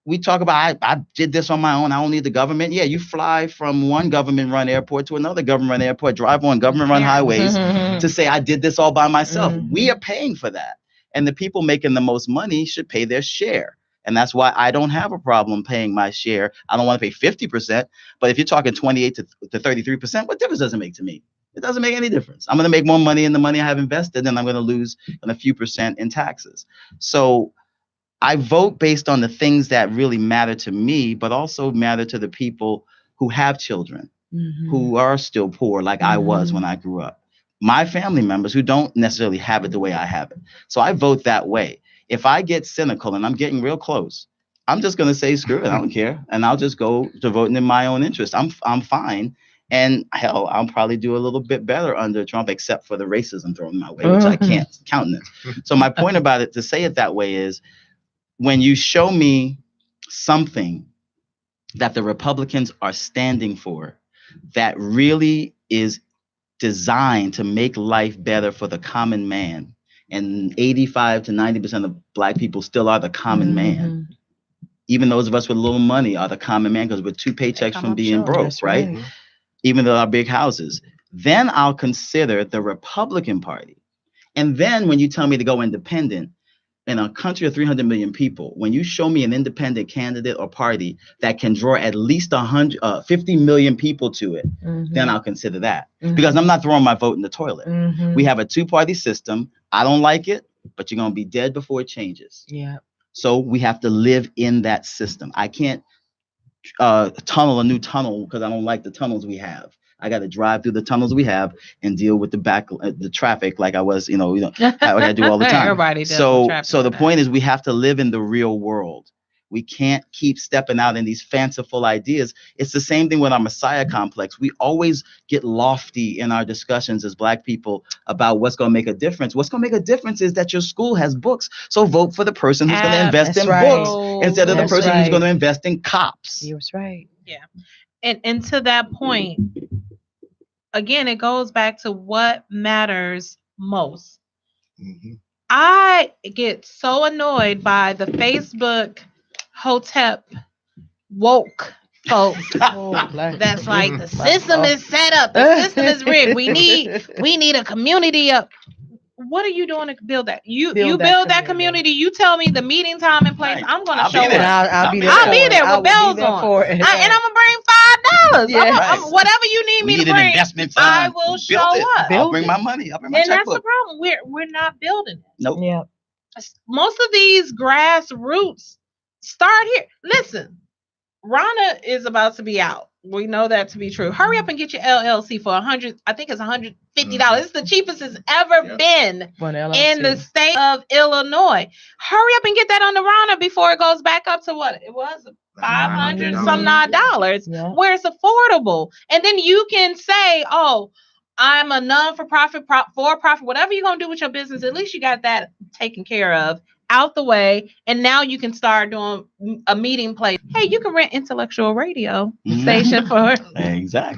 We talk about I did this on my own. I don't need the government. Yeah, you fly from one government-run airport to another government-run airport, drive on government-run highways to say I did this all by myself. We are paying for that, and the people making the most money should pay their share. And that's why I don't have a problem paying my share. I don't want to pay 50%, but if you're talking 28 to 33%, what difference does it make to me? It doesn't make any difference. I'm going to make more money in the money I have invested, and I'm going to lose a few percent in taxes. So I vote based on the things that really matter to me, but also matter to the people who have children, who are still poor, like I was when I grew up. My family members who don't necessarily have it the way I have it. So I vote that way. If I get cynical, and I'm getting real close, I'm just going to say, screw it, I don't care. And I'll just go to voting in my own interest. I'm fine. And hell, I'll probably do a little bit better under Trump, except for the racism thrown my way, which I can't countenance. So my point about it, to say it that way, is when you show me something that the Republicans are standing for that really is designed to make life better for the common man, and 85 to 90% of Black people still are the common man. Even those of us with a little money are the common man because we're 2 paychecks from being broke, That's right? Even though our big houses. Then I'll consider the Republican Party. And then when you tell me to go independent, in a country of 300 million people, when you show me an independent candidate or party that can draw at least 50 million people to it, then I'll consider that. Because I'm not throwing my vote in the toilet. We have a 2-party system. I don't like it, but you're going to be dead before it changes. Yeah. So we have to live in that system. I can't tunnel a new tunnel because I don't like the tunnels we have. I got to drive through the tunnels we have and deal with the traffic like I was, like I do all the time. Everybody does. So the point is, we have to live in the real world. We can't keep stepping out in these fanciful ideas. It's the same thing with our Messiah complex. We always get lofty in our discussions as Black people about what's going to make a difference. What's going to make a difference is that your school has books. So vote for the person who's going to invest in books instead of the person who's going to invest in cops. That's right. Yeah. And to that point, again, it goes back to what matters most. I get so annoyed by the Facebook Hotep woke folks that's like, the system is set up, the system is rigged, we need a community up. What are you doing to build that? You build that community. You tell me the meeting time and place. I'm gonna show up. I'll be there. I'll be there with bells on, and I'm gonna bring $5. Whatever you need me to bring, investment I will show up. I'll bring my money. I'll bring my checkbook. And that's the problem. We're not building it. Nope. Yeah. Most of these grassroots start here. Listen, Rana is about to be out. We know that to be true. Hurry up and get your LLC for $100. I think it's $150. It's the cheapest it's ever been in the state of Illinois. Hurry up and get that on the Rana before it goes back up to what it was, $500 some odd dollars, where it's affordable. And then you can say, "Oh, I'm a non-for-profit, for-profit, whatever you're gonna do with your business. At least you got that taken care of, out the way, and now you can start doing a meeting place. Hey, you can rent Intellectual Radio station for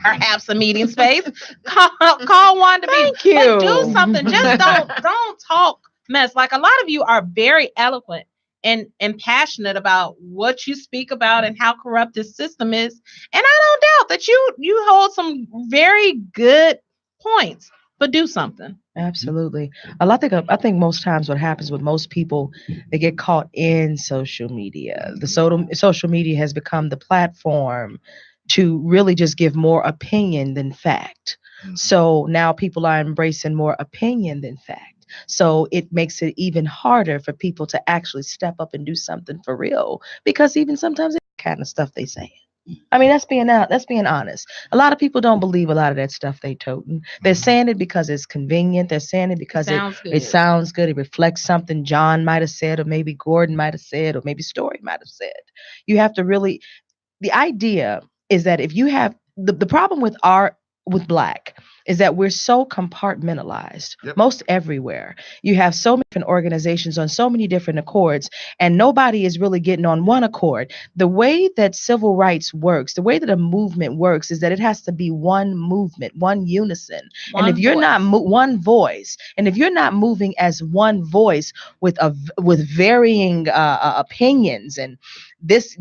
perhaps a meeting space. Call Wanda. Thank you. But do something. Just don't talk mess. Like, a lot of you are very eloquent and passionate about what you speak about and how corrupt this system is. And I don't doubt that you hold some very good points, but do something. Absolutely. I think most times what happens with most people, they get caught in social media. Social media has become the platform to really just give more opinion than fact. So now people are embracing more opinion than fact. So it makes it even harder for people to actually step up and do something for real, because even sometimes it's kind of stuff they say. I mean, that's being honest. A lot of people don't believe a lot of that stuff they toting. They're saying it because it's convenient. They're saying it because it sounds good. It reflects something John might have said, or maybe Gordon might have said, or maybe Story might have said. You have to really, the idea is that if you have the problem with Black is that we're so compartmentalized. Yep. Most everywhere you have so many different organizations on so many different accords, and nobody is really getting on one accord. The way that civil rights works, the way that a movement works, is that it has to be one movement, one unison. And if you're not one voice, and if you're not moving as one voice with varying opinions, and this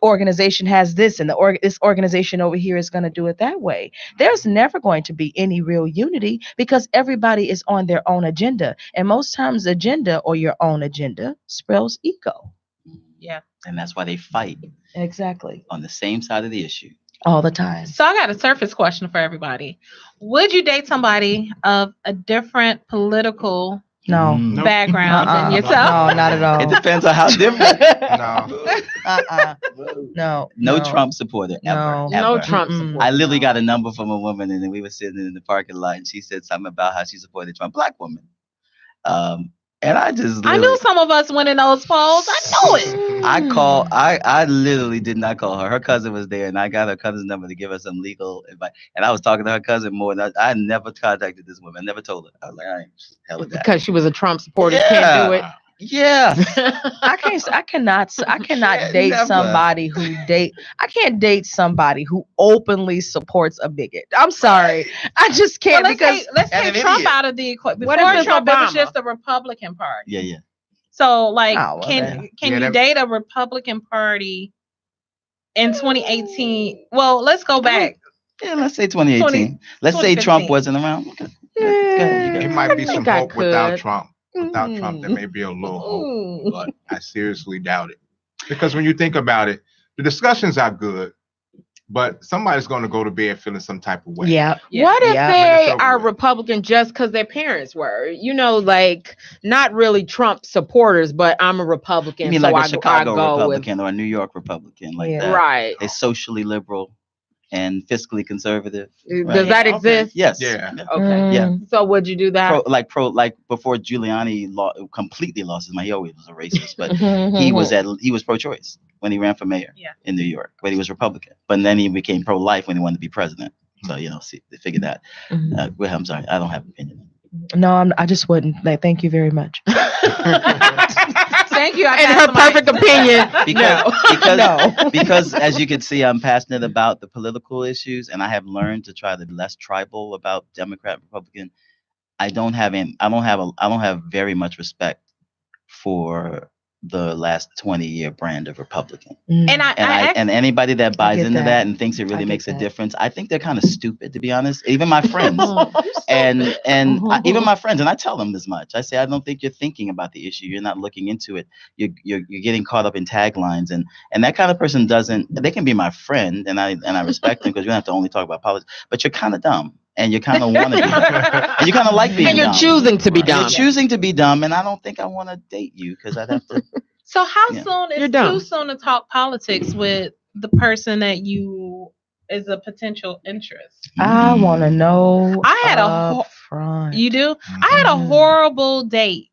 organization has this, and this organization over here is going to do it that way, there's never going to be any real unity, because everybody is on their own agenda. And most times agenda, or your own agenda, spells ego. Yeah. And that's why they fight Exactly. on the same side of the issue. All the time. So I got a surface question for everybody. Would you date somebody of a different political No. background than yourself? No, not at all. It depends on how different. No. No Trump supporter ever. No. No ever. Trump Mm-mm. support. I literally got a number from a woman, and then we were sitting in the parking lot, and she said something about how she supported Trump. Black woman. And I just I knew some of us went in those polls. I knew it. I literally did not call her. Her cousin was there, and I got her cousin's number to give her some legal advice. And I was talking to her cousin more than I never contacted this woman. I never told her. I was like, I ain't hell with that. Because she was a Trump supporter, can't do it. Yeah. I cannot date Never. somebody I can't date somebody who openly supports a bigot. I'm sorry. I just can't, Well, because let's and take an Trump idiot. out of the equation. What Before if it's Trump, it was Obama? just the Republican Party. Yeah. So, like, Oh, well, can Yeah, you that- date a Republican Party in 2018? Well, let's go back. Yeah, let's say 2018. Let's say 2015. Trump wasn't around. Okay. Go ahead, you It go. might be I some think I hope without could. Trump. Without Trump, there may be a little hope, but I seriously doubt it. Because when you think about it, the discussions are good, but somebody's going to go to bed feeling some type of way. yeah. What if Yeah. they It's over are with. Republican just because their parents were? You know, like not really Trump supporters, but I'm a Republican, You mean so like a I Chicago go Republican or a New York Republican like Yeah. with that? right. They're socially liberal and fiscally conservative. Does that Okay. exist? Yes. Yeah. Okay. Yeah. So would you do that? Like before Giuliani completely lost his mind. He always was a racist, but he was pro-choice when he ran for mayor in New York, but he was Republican. But then he became pro-life when he wanted to be president. So see, they figured that. Well, I'm sorry, I don't have an opinion. No, I just wouldn't. Like, thank you very much. Thank you. I In passed her the mic. perfect opinion. Because as you can see, I'm passionate about the political issues, and I have learned to try to be less tribal about Democrat, Republican. I don't have very much respect for the last 20-year brand of Republican. And anybody that buys get into that. that and thinks it really get makes a that. difference, I think they're kind of stupid, to be honest. Even my friends, even my friends, and I tell them this much. I say, I don't think you're thinking about the issue. You're not looking into it. You're getting caught up in taglines, and that kind of person doesn't. They can be my friend, and I respect them, because you don't have to only talk about politics. But you're kind of dumb, and you kind of want to be, and you kind of like being And you're dumb. choosing to be dumb. You're choosing to be dumb, and I don't think I want to date you, because I'd have to. So how Yeah. soon You're is dumb. too soon to talk politics with the person that you is a potential interest? I want to know. I had a up front. You do? I had a Mhm. horrible date.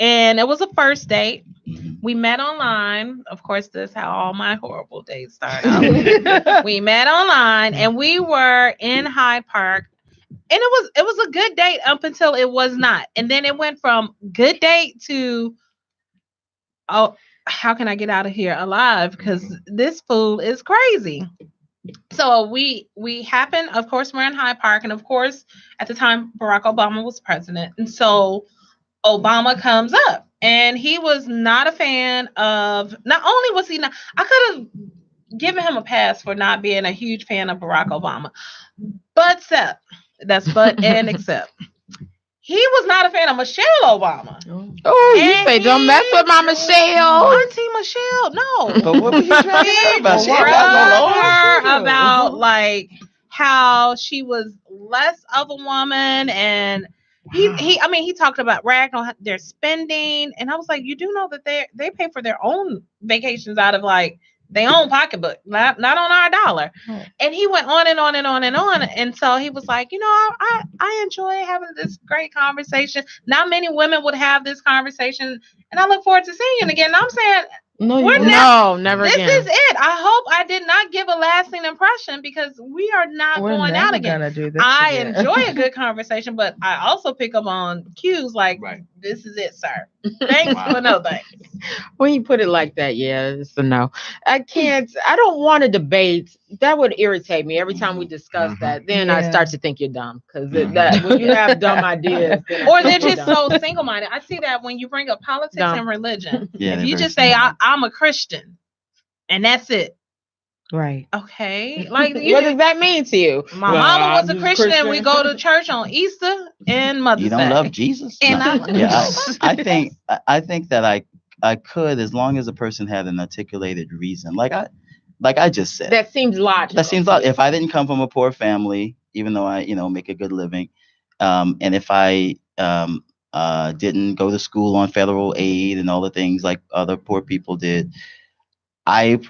And it was a first date. Mhm. We met online. Of course, this is how all my horrible dates start out. We met online, and we were in Hyde Park. And it was a good date up until it was not. And then it went from good date to, oh, how can I get out of here alive? Because this fool is crazy. So we happened, of course, we're in Hyde Park. And of course, at the time, Barack Obama was president. And so Obama comes up. And he was not a fan of, not only was he not, I could have given him a pass for not being a huge fan of Barack Obama. But except, that's but and except. He was not a fan of Michelle Obama. Oh, you And say don't mess with my Michelle. Auntie Michelle, no. But what was he dragging her about? She ain't Rubbed got no laws. her about like how she was less of a woman, and he talked about ragging on their spending, and I was like, you do know that they pay for their own vacations out of like their own pocketbook, not on our dollar. And he went on and on and on and on, and so he was like, I enjoy having this great conversation. Not many women would have this conversation, and I look forward to seeing you again. And I'm saying, No, never this again. is it. I hope I did not give a lasting impression, because we are not we're going never out again. gonna do this I again. enjoy a good conversation, but I also pick up on cues like, this is it, sir. Thanks, but no thanks. When you put it like that, yeah, it's a no. I don't want to debate. That would irritate me every time we discuss that. Then I Yeah. start to think you're dumb, because that when you have dumb ideas, then I Or think they're you're just dumb. so single-minded. I see that when you bring up politics Dumb. and religion. Yeah, If they're you very just say, single-minded. I'm a Christian, and that's it. Right. Okay. Like, What does that mean to you? my Well, mama was I'm a just Christian. We go to church on Easter and Mother's You don't Day. love Jesus? And No. Yeah, I think that I could, as long as a person had an articulated reason. Like I just said. That seems logical. That seems like, if I didn't come from a poor family, even though I, make a good living, and if I didn't go to school on federal aid and all the things like other poor people did, I'd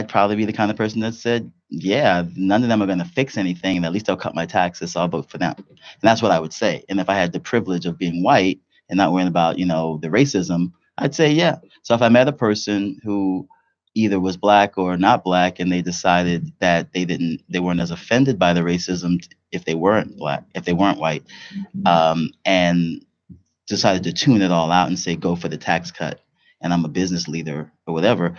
probably be the kind of person that said, yeah, none of them are going to fix anything, and at least they'll cut my taxes, so I'll vote for them. And that's what I would say. And if I had the privilege of being white and not worrying about, the racism, I'd say, yeah. So if I met a person who either was black or not black, and they decided that they weren't as offended by the racism if they weren't black, if they weren't white, and decided to tune it all out and say, go for the tax cut, and I'm a business leader or whatever,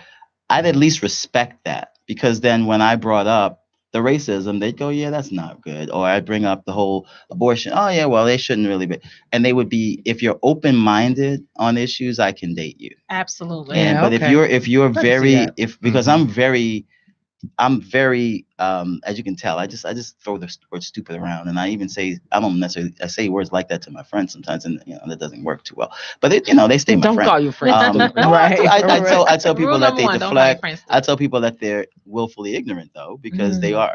I'd at least respect that. Because then when I brought up the racism, they'd go, yeah, that's not good. Or I'd bring up the whole abortion. Oh, yeah, well, they shouldn't really be. And they would be, if you're open-minded on issues, I can date you. Absolutely. And, Yeah, but okay. if you're see very, that. because I'm very, as you can tell, I just throw the word stupid around, and I even say, I say words like that to my friends sometimes, and that doesn't work too well. But they stay my Don't friend. call your friends. No, Right. I tell people Rule that number they one, don't call your deflect. friends I tell people that they're willfully ignorant, though, because they Mm.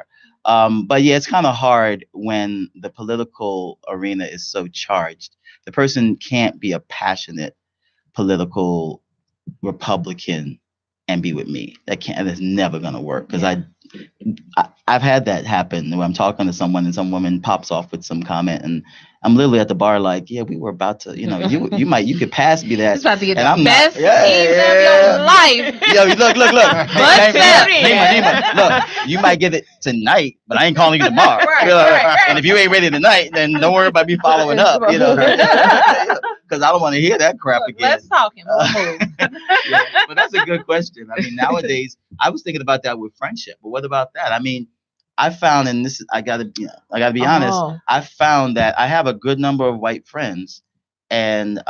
are. But yeah, it's kind of hard when the political arena is so charged. The person can't be a passionate political Republican and be with me. That's never gonna work, because I've had that happen when I'm talking to someone and some woman pops off with some comment, and I'm literally at the bar like, yeah, we were about to, you could pass me that. It's about to get and the I'm best not, yeah, evening of your life. Yo, look. But Nima, look, you might get it tonight, but I ain't calling you tomorrow. Right. And if you ain't ready tonight, then don't worry about me following up, because I don't want to hear that crap Look, again. let's talk and we'll move. Yeah, but that's a good question. I mean, nowadays, I was thinking about that with friendship, but what about that? I mean, I found, and this is, I gotta be honest, Oh. I found that I have a good number of white friends, and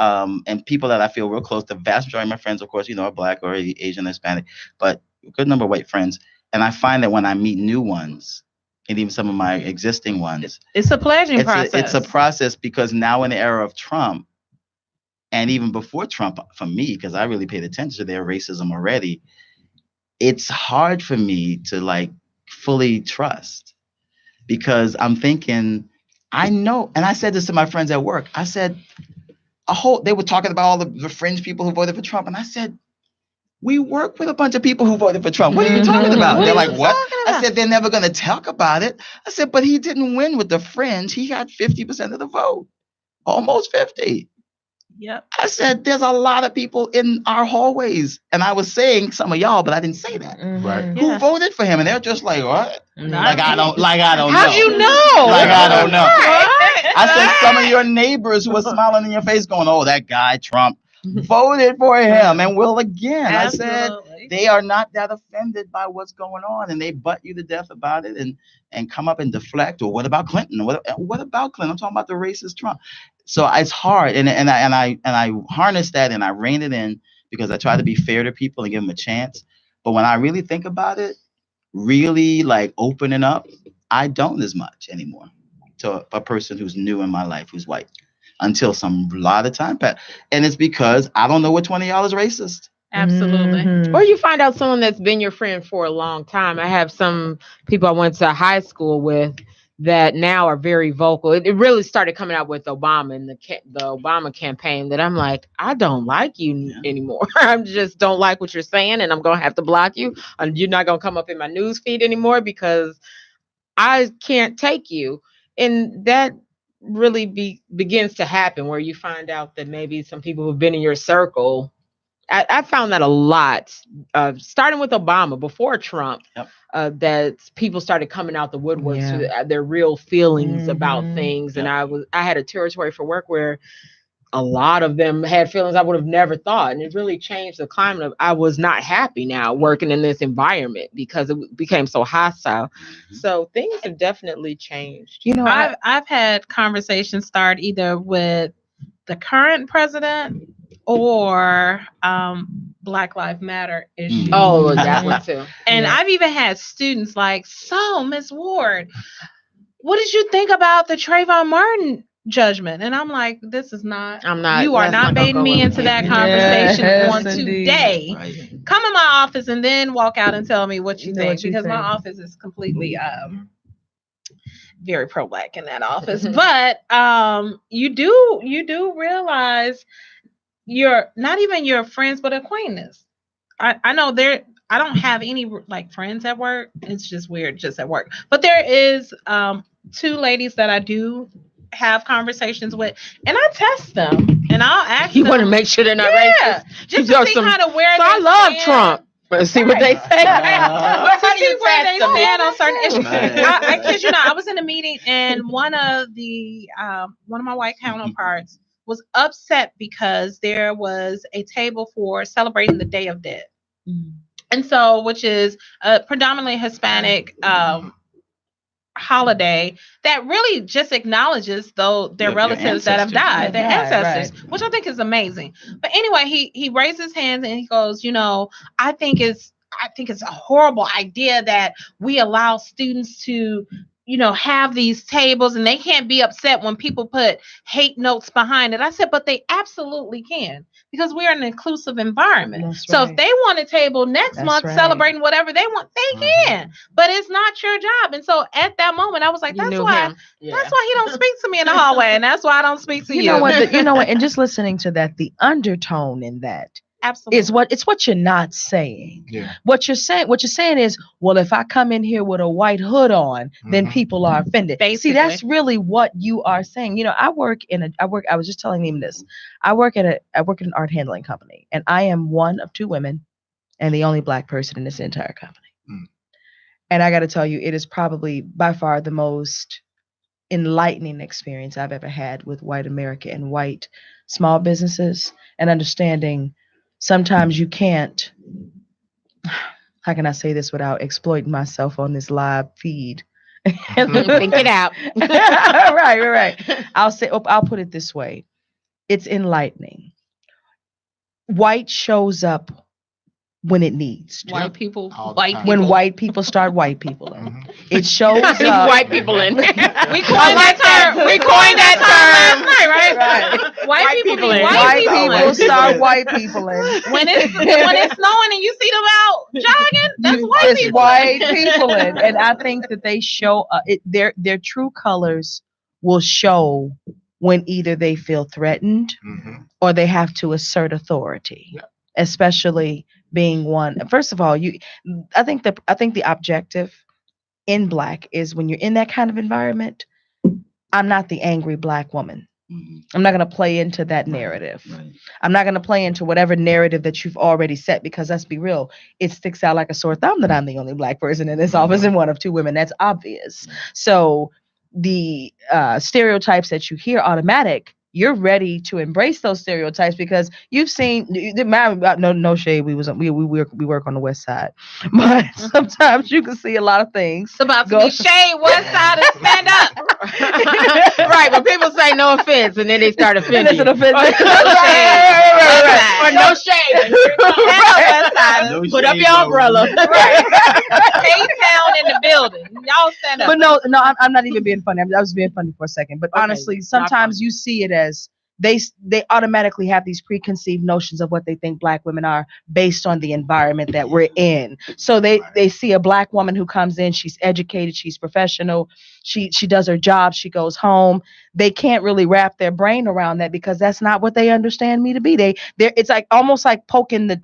people that I feel real close. The vast majority of my friends, of course, are black or Asian, Hispanic, but a good number of white friends. And I find that when I meet new ones, and even some of my existing ones, It's a pledging process. it's a process, because now in the era of Trump, and even before Trump, for me, because I really paid attention to their racism already, it's hard for me to like fully trust, because I'm thinking, I know, and I said this to my friends at work. I said, they were talking about all the fringe people who voted for Trump, and I said, we work with a bunch of people who voted for Trump. What are you talking about? What They're are like, you what? talking I about? said, they're never going to talk about it. I said, but he didn't win with the fringe. He got 50% of the vote, almost 50. Yep. I said, there's a lot of people in our hallways. And I was saying some of y'all, but I didn't say that. Right. Yeah. Who voted for him? And they're just like, what? Not Like I don't know. How'd you know? Like I don't know. Right. I said, some of your neighbors who are smiling in your face going, oh, that guy Trump voted for him and will again. I said, Absolutely. they are not that offended by what's going on, and they butt you to death about it and come up and deflect. Or what about Clinton? What about Clinton? I'm talking about the racist Trump. So it's hard, and I harness that and I rein it in because I try to be fair to people and give them a chance. But when I really think about it, really like opening up, I don't as much anymore to a person who's new in my life who's white until some lot of time passed, and it's because I don't know which one of y'all is racist. Absolutely. Mhm. Or you find out someone that's been your friend for a long time. I have some people I went to high school with that now are very vocal. It really started coming out with Obama and the Obama campaign that I'm like, I don't like you anymore. I just don't like what you're saying, and I'm gonna have to block you. And you're not gonna come up in my news feed anymore because I can't take you. And that really begins to happen where you find out that maybe some people who've been in your circle. I found that a lot, starting with Obama before Trump, that people started coming out the woodworks with their real feelings about things. And I had a territory for work where a lot of them had feelings I would have never thought. And it really changed the climate of, I was not happy now working in this environment because it became so hostile. So things have definitely changed. You know, I've had conversations start either with the current president or Black Lives Matter issues. Oh, that one too. And I've even had students like, so Miss Ward, what did you think about the Trayvon Martin judgment? And I'm like, this is not, you are not baiting me into that conversation on today. Right. Come in my office and then walk out and tell me what you think, because my office is completely very pro-Black in that office. But you do realize you're not even your friends, but acquaintance. I know I don't have any like friends at work. It's just weird just at work. But there is two ladies that I do have conversations with, and I test them, and I'll ask them. You want to make sure they're not racist? Just to see kind of where so I love Trump. Let's see what they say. Let's see where they stand on certain issues. I kid you not, I was in a meeting, and one of my white counterparts was upset because there was a table for celebrating the Day of Dead. And so, which is a predominantly Hispanic holiday that really just acknowledges their relatives that have died, their ancestors, which I think is amazing. But anyway, he raised his hands and he goes, I think it's a horrible idea that we allow students to have these tables and they can't be upset when people put hate notes behind it. I said, but they absolutely can, because we are an inclusive environment. That's so if they want a table next month celebrating whatever they want, they can, but it's not your job. And so at that moment, I was like, that's why he don't speak to me in the hallway. And that's why I don't speak to you. You know what? And just listening to that, the undertone in that, absolutely, it's what you're not saying. Yeah. What you're saying is, well, if I come in here with a white hood on, then people are offended. Basically. See, that's really what you are saying. I was just telling him this. I work at an art handling company, and I am one of two women and the only Black person in this entire company. And I got to tell you, it is probably by far the most enlightening experience I've ever had with white America and white small businesses, and understanding sometimes you can't, how can I say this without exploiting myself on this live feed? Think it out. Right. I'll put it this way. It's enlightening. White shows up when it needs to. White people. When white people start white people in. It shows up. White people in. We coined that term. Right. White people in. White people start white people in. When it's snowing and you see them out jogging, that's white people. It's white people in. And I think that they show their true colors will show when either they feel threatened or they have to assert authority. Yeah. Especially being one. First of all, I think the objective in Black is when you're in that kind of environment, I'm not the angry Black woman. I'm not going to play into that narrative. Right. I'm not going to play into whatever narrative that you've already set, because let's be real, it sticks out like a sore thumb that I'm the only Black person in this office and one of two women. That's obvious. So the stereotypes that you hear automatic, you're ready to embrace those stereotypes because you've seen. No shade. We work on the West Side, but sometimes you can see a lot of things. It's about to be shade. West Side is stand up. Right, but people say right, no offense, and then they start And offending it's you. an offense. Or no shade. No Put up shade, your bro. umbrella. K-Town in the building. Y'all stand up. But no, I'm not even being funny. I was being funny for a second. But Okay, honestly, not sometimes funny. you see it as they automatically have these preconceived notions of what they think black women are based on the environment that we're in. So they see a black woman who comes in, she's educated, she's professional, she does her job, she goes home. They can't really wrap their brain around that because that's not what they understand me to be. They it's like almost like poking the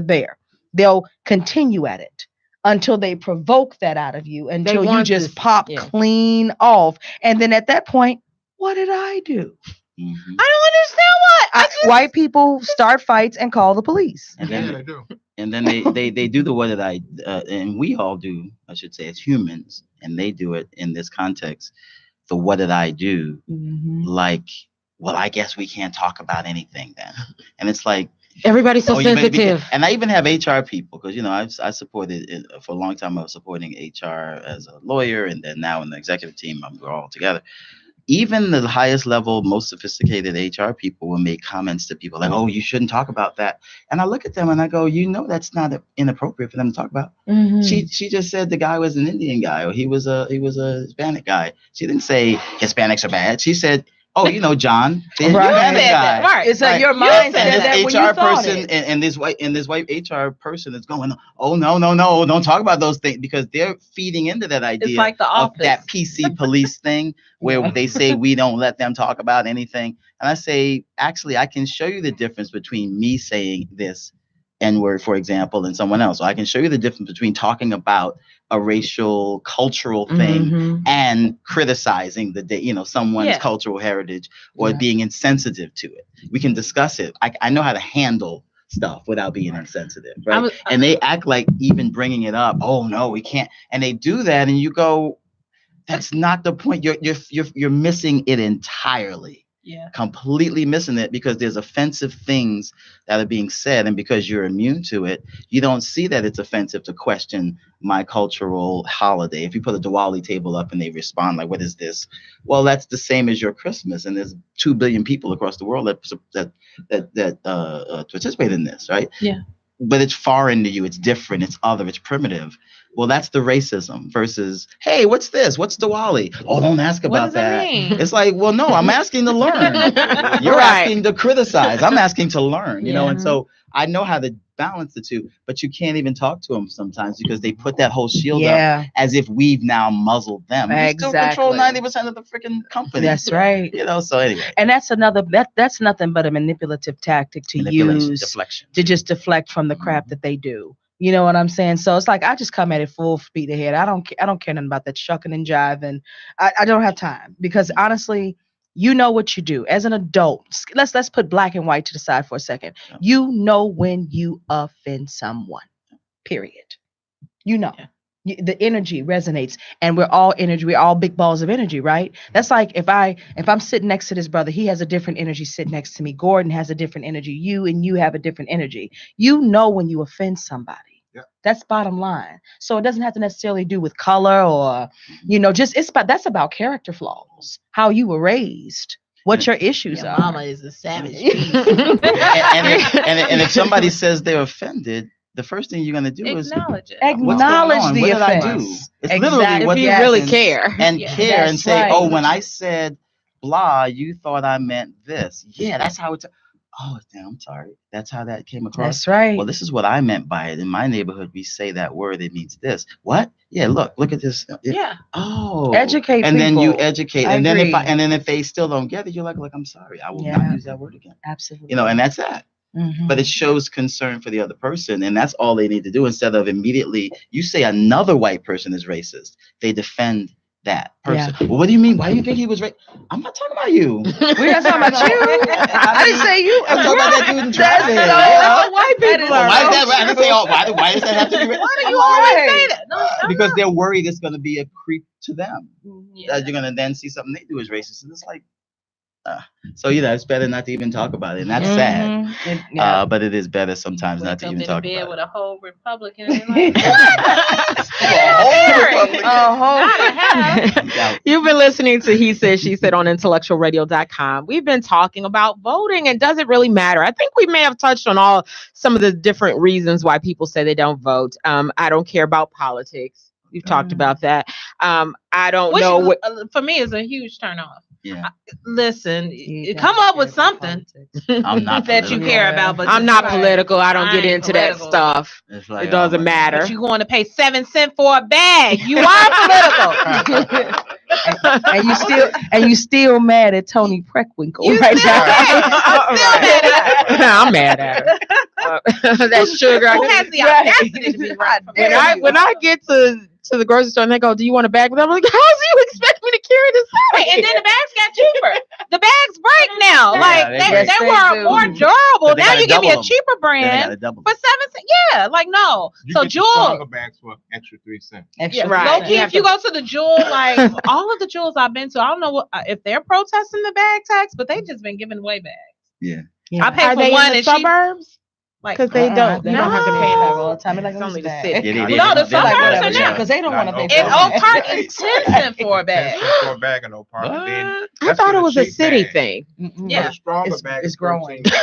bear. They'll continue at it until they provoke that out of you, until you want just this- pop yeah. clean off. And then at that point, what did I do? Mhm. I don't understand what. White people start fights and call the police. And Yeah, then they do. and then they do the what did I and we all do, I should say, as humans, and they do it in this context. The what did I do? Like, well, I guess we can't talk about anything then. And it's like, Everybody's so you may be- sensitive. and I even have HR people because I supported it for a long time. I was supporting HR as a lawyer, and then now in the executive team, we're all together. Even the highest level, most sophisticated HR people will make comments to people like, "Oh, you shouldn't talk about that." And I look at them and I go, that's not inappropriate for them to talk about. She just said the guy was an Indian guy, or he was a Hispanic guy. She didn't say Hispanics are bad. She said, "Oh, John, the Right. Hispanic said guy." that, right. It's like Right. your mind said And that this when you HR thought person it. and this white HR person is going, "Oh, no, don't talk about those things," because they're feeding into that idea It's like the of office. that PC police thing where Yeah. they say we don't let them talk about anything. And I say, actually, I can show you the difference between me saying this N-word, for example, and someone else. So I can show you the difference between talking about a racial, cultural thing Mhm. and criticizing someone's Yeah. cultural heritage or Yeah. being insensitive to it. We can discuss it. I know how to handle stuff without being insensitive, right? And they act like even bringing it up, oh no, we can't. And they do that, and you go, that's not the point. You're missing it entirely. Yeah. Completely missing it because there's offensive things that are being said, and because you're immune to it, you don't see that it's offensive to question my cultural holiday. If you put a Diwali table up and they respond like, "What is this?" Well, that's the same as your Christmas, and there's 2 billion people across the world that participate in this, right? Yeah. But it's foreign to you. It's different. It's other. It's primitive. Well, that's the racism versus, hey, what's this? What's Diwali? Oh, don't ask What about does that. it mean? It's like, well, no, I'm asking to learn. You're Right. asking to criticize. I'm asking to learn, Yeah. And so I know how to balance the two, but you can't even talk to them sometimes because they put that whole shield up Yeah, as if we've now muzzled them. You still control Exactly. 90% of the freaking company. that's right. So anyway, And that's that's nothing but a manipulative tactic to manipulation, use deflection. to just deflect from the crap that they do. You know what I'm saying? So it's like I just come at it full speed ahead. I don't care nothing about that shucking and jiving. I don't have time because honestly, you know what you do as an adult. Let's put black and white to the side for a second. Yeah. You know when you offend someone. Period. You know. Yeah. The energy resonates, and we're all energy. We're all big balls of energy, right? That's like if I'm sitting next to this brother, he has a different energy sitting next to me. Gordon has a different energy. You have a different energy. You know when you offend somebody. Yeah. That's bottom line. So it doesn't have to necessarily do with color or, just that's about character flaws, how you were raised, what your issues Your are. mama is a savage. And if somebody says they're offended, the first thing you're going to do is Acknowledge it. what's going Acknowledge on? the What did I do? offense. It's literally Exactly. what If you Yes. really happens, care. and Yeah. care and That's say, right. oh, when I said blah, you thought I meant this. Yeah, that's how it's. Oh, damn, I'm sorry. That's how that came across. That's right. Well, this is what I meant by it. In my neighborhood, we say that word. It means this. What? Yeah, look at this. Yeah. Oh, Educate and then you people. educate, I and then agree. if they still don't get it, you're like, I'm sorry. I will Yeah. not use that word again. Absolutely. And that's that. Mhm. But it shows concern for the other person, and that's all they need to do. Instead of immediately, you say another white person is racist, they defend that person. Well, what do you mean? Why do you think he was racist? I'm not talking about you. We're not talking about you. I didn't say you. I'm talking about that dude in traffic. That's white people Well, are. why is that? I didn't say, why does that have to be racist? Why do you always say that? No, Because they're worried it's going to be a creep to them. yeah. That you're going to then see something they do is racist, and it's like, so it's better not to even talk about it, and that's sad. Mhm. Yeah. But it is better sometimes not to Wake up even in talk bed about with it. a whole Republican. And like, Not a half. You've been listening to He Said, She Said on IntellectualRadio.com. We've been talking about voting and does it really matter? I think we may have touched on some of the different reasons why people say they don't vote. I don't care about politics. We've talked about that. I don't know what for me is a huge turnoff. Yeah. Listen, come up with something I'm not that you care about, but I'm just not like, political. I don't I get ain't into political. that stuff. It's like, It doesn't oh my matter. But you going to pay 7 cents for a bag. You are political. and you still mad at Tony Preckwinkle You right still now. mad. I'm still mad at her. I'm mad at her. That sugar. Who has the audacity to be right? When I get to the grocery store and they go, "Do you want a bag?" I'm like, "How do you expect me to carry this out?" Right, and then the bags got cheaper. The bags break now. Yeah, Like they they do. were more durable. But they Now gotta you give me double a them. cheaper Then they brand gotta double. for 7 cents. Yeah, like no. You So get the Jewel, stronger bags for extra 3 cents. Extra Right. low fat. key, if you go to the Jewel, like all of the Jewels I've been to, I don't know what if they're protesting the bag tax, but they just been giving away bags. Yeah. I paid Are for they one in the and she suburbs? like Because they don't. They You don't have to pay back that. all the time. Like, It's only the bag. city. Yeah, No, the they're suburbs like, are not. because they don't want to pay Not for in in it. Oak Park it's 10 cents for a 10 bag. cents for a bag in Oak Park. And then I that's thought for it the was a cheap city bag. thing. Yeah. The stronger It's- bag it's is growing. 13.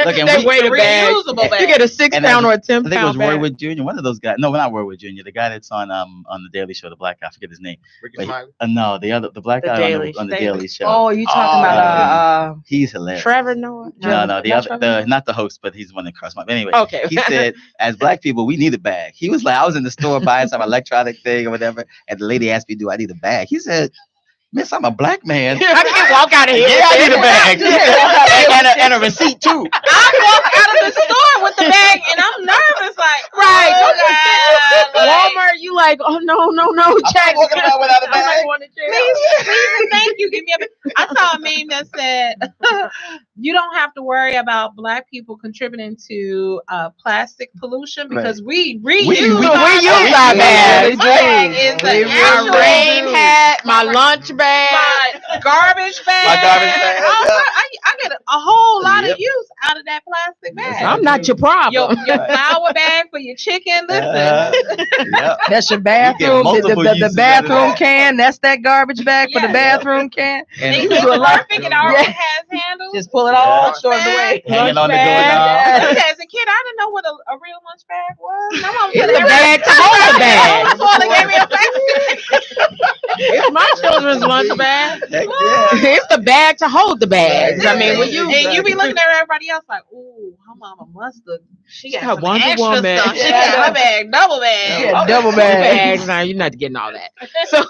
Look, and They we- weigh the bag. Reusable bag. You get a 6 And pound or a 10 I think it was pound bag. Roywood Jr. One of those guys. No, not Roywood Jr. The guy that's on the Daily Show, the black guy. I forget his name. Ricky But Smiley. no, the black The guy Daily- on the Daily- Daily Show. Oh, you talking about He's hilarious. Trevor Noah? No, the not other, Trevor? not the host, but he's the one that crossed my. Anyway, Okay. he said, as black people, we need a bag. He was like, I was in the store buying some electronic thing or whatever, and the lady asked me, "Do I need a bag?" He said, "Miss, I'm a black man. I can't walk out of here. Yeah, I need a bag and a receipt too." I walk out of the store with the bag and I'm nervous, like Right. oh, God, like, Walmart, you like, oh no, check. walking around without a I'm bag. like, want to check. please and thank you. Give me a bag. I saw a meme that said you don't have to worry about black people contributing to plastic pollution because we reuse we our use bags. our My bags. bag is My an actual rain hat, my lunch bag. my garbage bag. My garbage bag, I get a whole lot Yep. of use out of that plastic bag. I'm not your problem. Your flour bag for your chicken. Listen. Yeah. That's your bathroom. multiple The uses bathroom out of that. can. That's that garbage bag for the Yeah. bathroom can. And It you keeps do a lot. perfect. It already Yeah. has handles. Just pull it all, Yeah. store it away. hanging on the bag. doorknob. Look, as a kid, I didn't know what a real lunch bag was. My mom It's put a bag to hold the bag. My mom gave me a bag. It's my children's lunch bag. Heck yeah. It's the bag to hold the bags. I mean, when you and you be looking at everybody else like, ooh, her mama must have. She got some Wonder extra Woman. stuff. She got her bag, double bag. Yeah, Okay. double two bag. bags. Now you're not getting all that. So,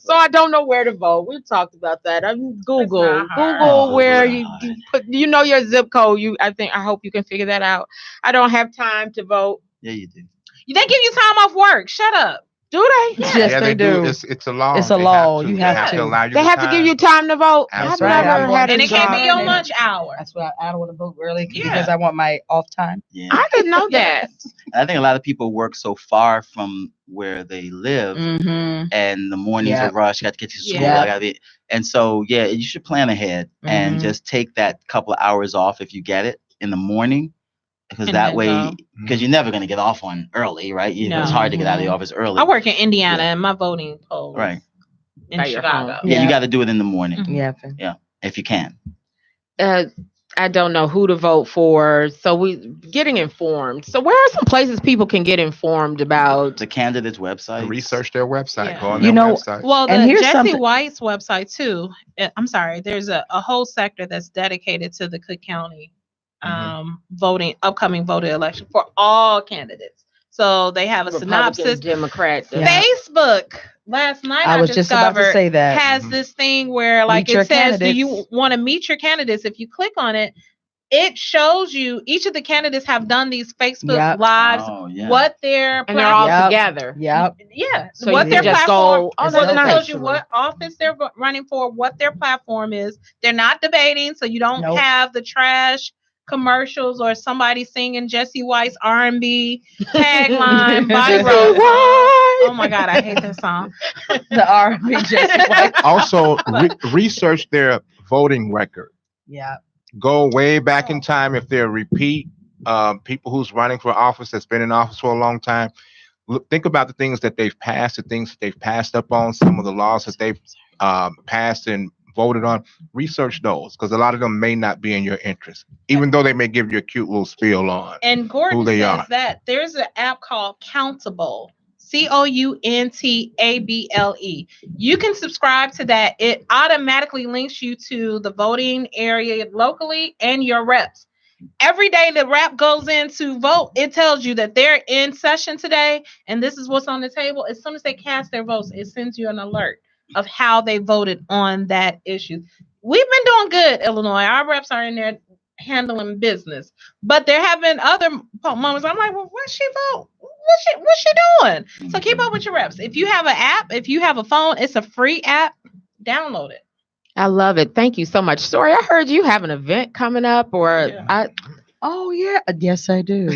so I don't know where to vote. We talked about that. I'm Google not hard. Google where It's you not you put. You know your zip code. I hope you can figure that out. I don't have time to vote. Yeah, you do. They give you time off work. Shut up. Do they? Yes, they do. It's a law. It's a They law. have You They have have to. to allow you. They the have to give time. you time to vote. That's I've right. never I'm had a And it job. can't be your job. lunch hour. That's why I don't want to vote early Yeah. because I want my off time. Yeah. I didn't know that. I think a lot of people work so far from where they live, Mm-hmm. and the mornings Yeah. are rushed. You got to get to school. Yeah. I gotta be, and so yeah, you should plan ahead and Mhm. just take that couple of hours off if you get it in the morning, because And that then way, go. because you're never gonna get off on early, right? No. It's hard to get out of the office early. I work in Indiana and my voting poll Right. in By your Chicago. home. Yeah, Yeah. you got to do it in the morning Mhm. Yeah. if you can. I don't know who to vote for. So we getting informed. So where are some places people can get informed about? The candidates' website. Research their website. Yeah. Go on You their know, website. Well, And the here's Jesse something- White's website too. I'm sorry. There's a whole sector that's dedicated to the Cook County upcoming voter election for all candidates. So they have a synopsis. Democrat. Yeah. Facebook last night I was just about to discovered say that. has Mhm. this thing where like Meet your it says, do you candidates. want to meet your candidates? If you click on it, it shows you each of the candidates have done these Facebook Yep. lives, Oh, yeah. what their And they're all Yep. together. Yep. yeah, So what you their just platform. go, oh, so that's it nice. tells you what office they're running for, what their platform is. They're not debating, so you don't Nope. have the trash commercials or somebody singing Jesse White's R&B tagline. Body Jesse roll. White. Oh my God, I hate that song. The R&B Jesse White. Also, research their voting record. Yeah. Go way back in time if they're repeat people who's running for office that's been in office for a long time. Think about the things that they've passed, the things that they've passed up on, some of the laws that they've passed and voted on. Research those because a lot of them may not be in your interest, even though they may give you a cute little spiel on And Gordon who they says are. that there's an app called Countable. Countable. You can subscribe to that. It automatically links you to the voting area locally and your reps. Every day the rep goes in to vote, it tells you that they're in session today and this is what's on the table. As soon as they cast their votes, it sends you an alert of how they voted on that issue. We've been doing good, Illinois. Our reps are in there handling business, but there have been other moments. I'm like, well, what's she vote? What's she doing? So keep up with your reps. If you have an app, if you have a phone, it's a free app. Download it. I love it. Thank you so much. Sorry, I heard you have an event coming up, or Yeah. Oh yeah, yes I do.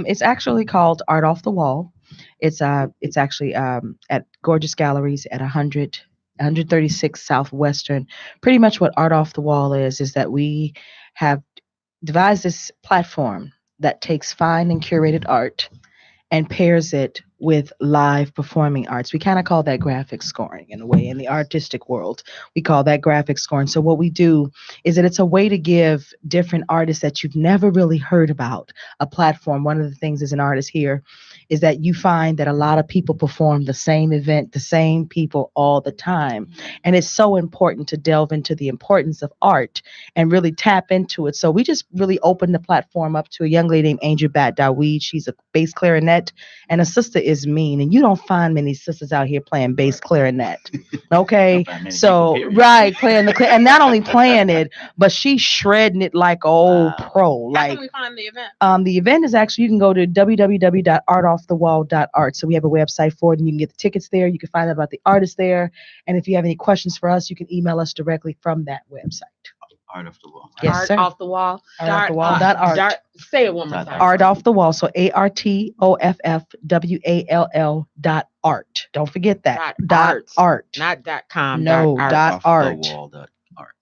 It's actually called Art Off the Wall. It's actually at Gorgeous Galleries at 136 Southwestern. Pretty much what Art Off the Wall is that we have devised this platform that takes fine and curated art and pairs it with live performing arts. We kind of call that graphic scoring in a way. In the artistic world, we call that graphic scoring. So what we do is that it's a way to give different artists that you've never really heard about a platform. One of the things as an artist here is that you find that a lot of people perform the same event, the same people all the time. And it's so important to delve into the importance of art and really tap into it. So we just really opened the platform up to a young lady named Angel Bat Daweed. She's a bass clarinet and a sister is Mean. And you don't find many sisters out here playing bass clarinet. Okay. So, right, playing the and not only playing it, but she's shredding it like an old pro. How Like, can we find the event? the event is actually, you can go to www.artoffthewall.art. So we have a website for it and you can get the tickets there. You can find out about the artists there. And if you have any questions for us, you can email us directly from that website. Art of the Wall. Yes, Art sir. Off the Wall. Artoffthewall.art. Say it one more time. Art Off the Wall. So ARTOFFWALL.art. Don't forget that. Art. Not .com. No, art. dot art.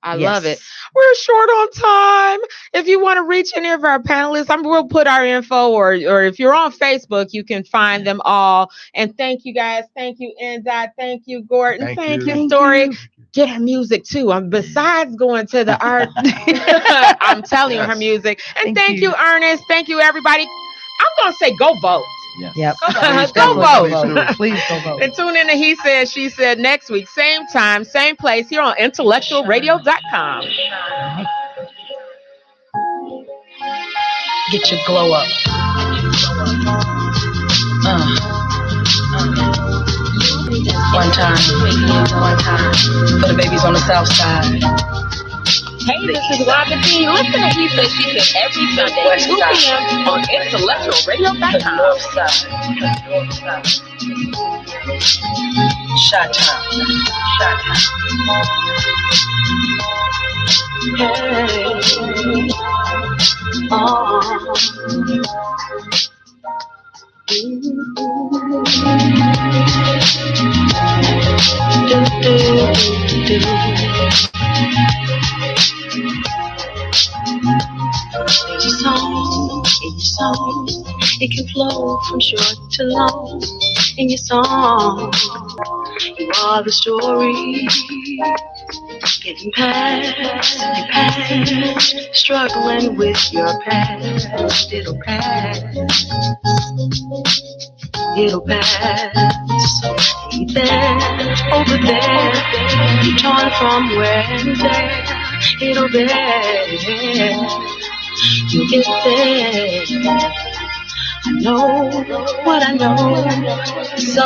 I love it. We're short on time. If you want to reach any of our panelists, we'll put our info, or if you're on Facebook, you can find them all. And thank you guys. Thank you, Enzai. Thank you, Gordon. Thank you, Story. Get her music too. Besides going to the art, I'm telling you her music. And thank you, Ernest. Thank you, everybody. I'm gonna say go vote. Yep. Go vote. Please go vote. And tune in to He Said, She Said next week, same time, same place, here on IntellectualRadio.com. Get your glow up. One time. For the babies on the south side. Hey, this is Wanda B. Listen to He Said, She Said every Sunday at 2 p.m. on IntellectualRadio.com. Shot time. There's a song in your song. It can flow from short to long. In your song, you are the story. Getting past your past, struggling with your past. It'll pass. It'll pass. Hey there, over there, you're torn from where and there. It'll bear. You'll get there. I know what I know. So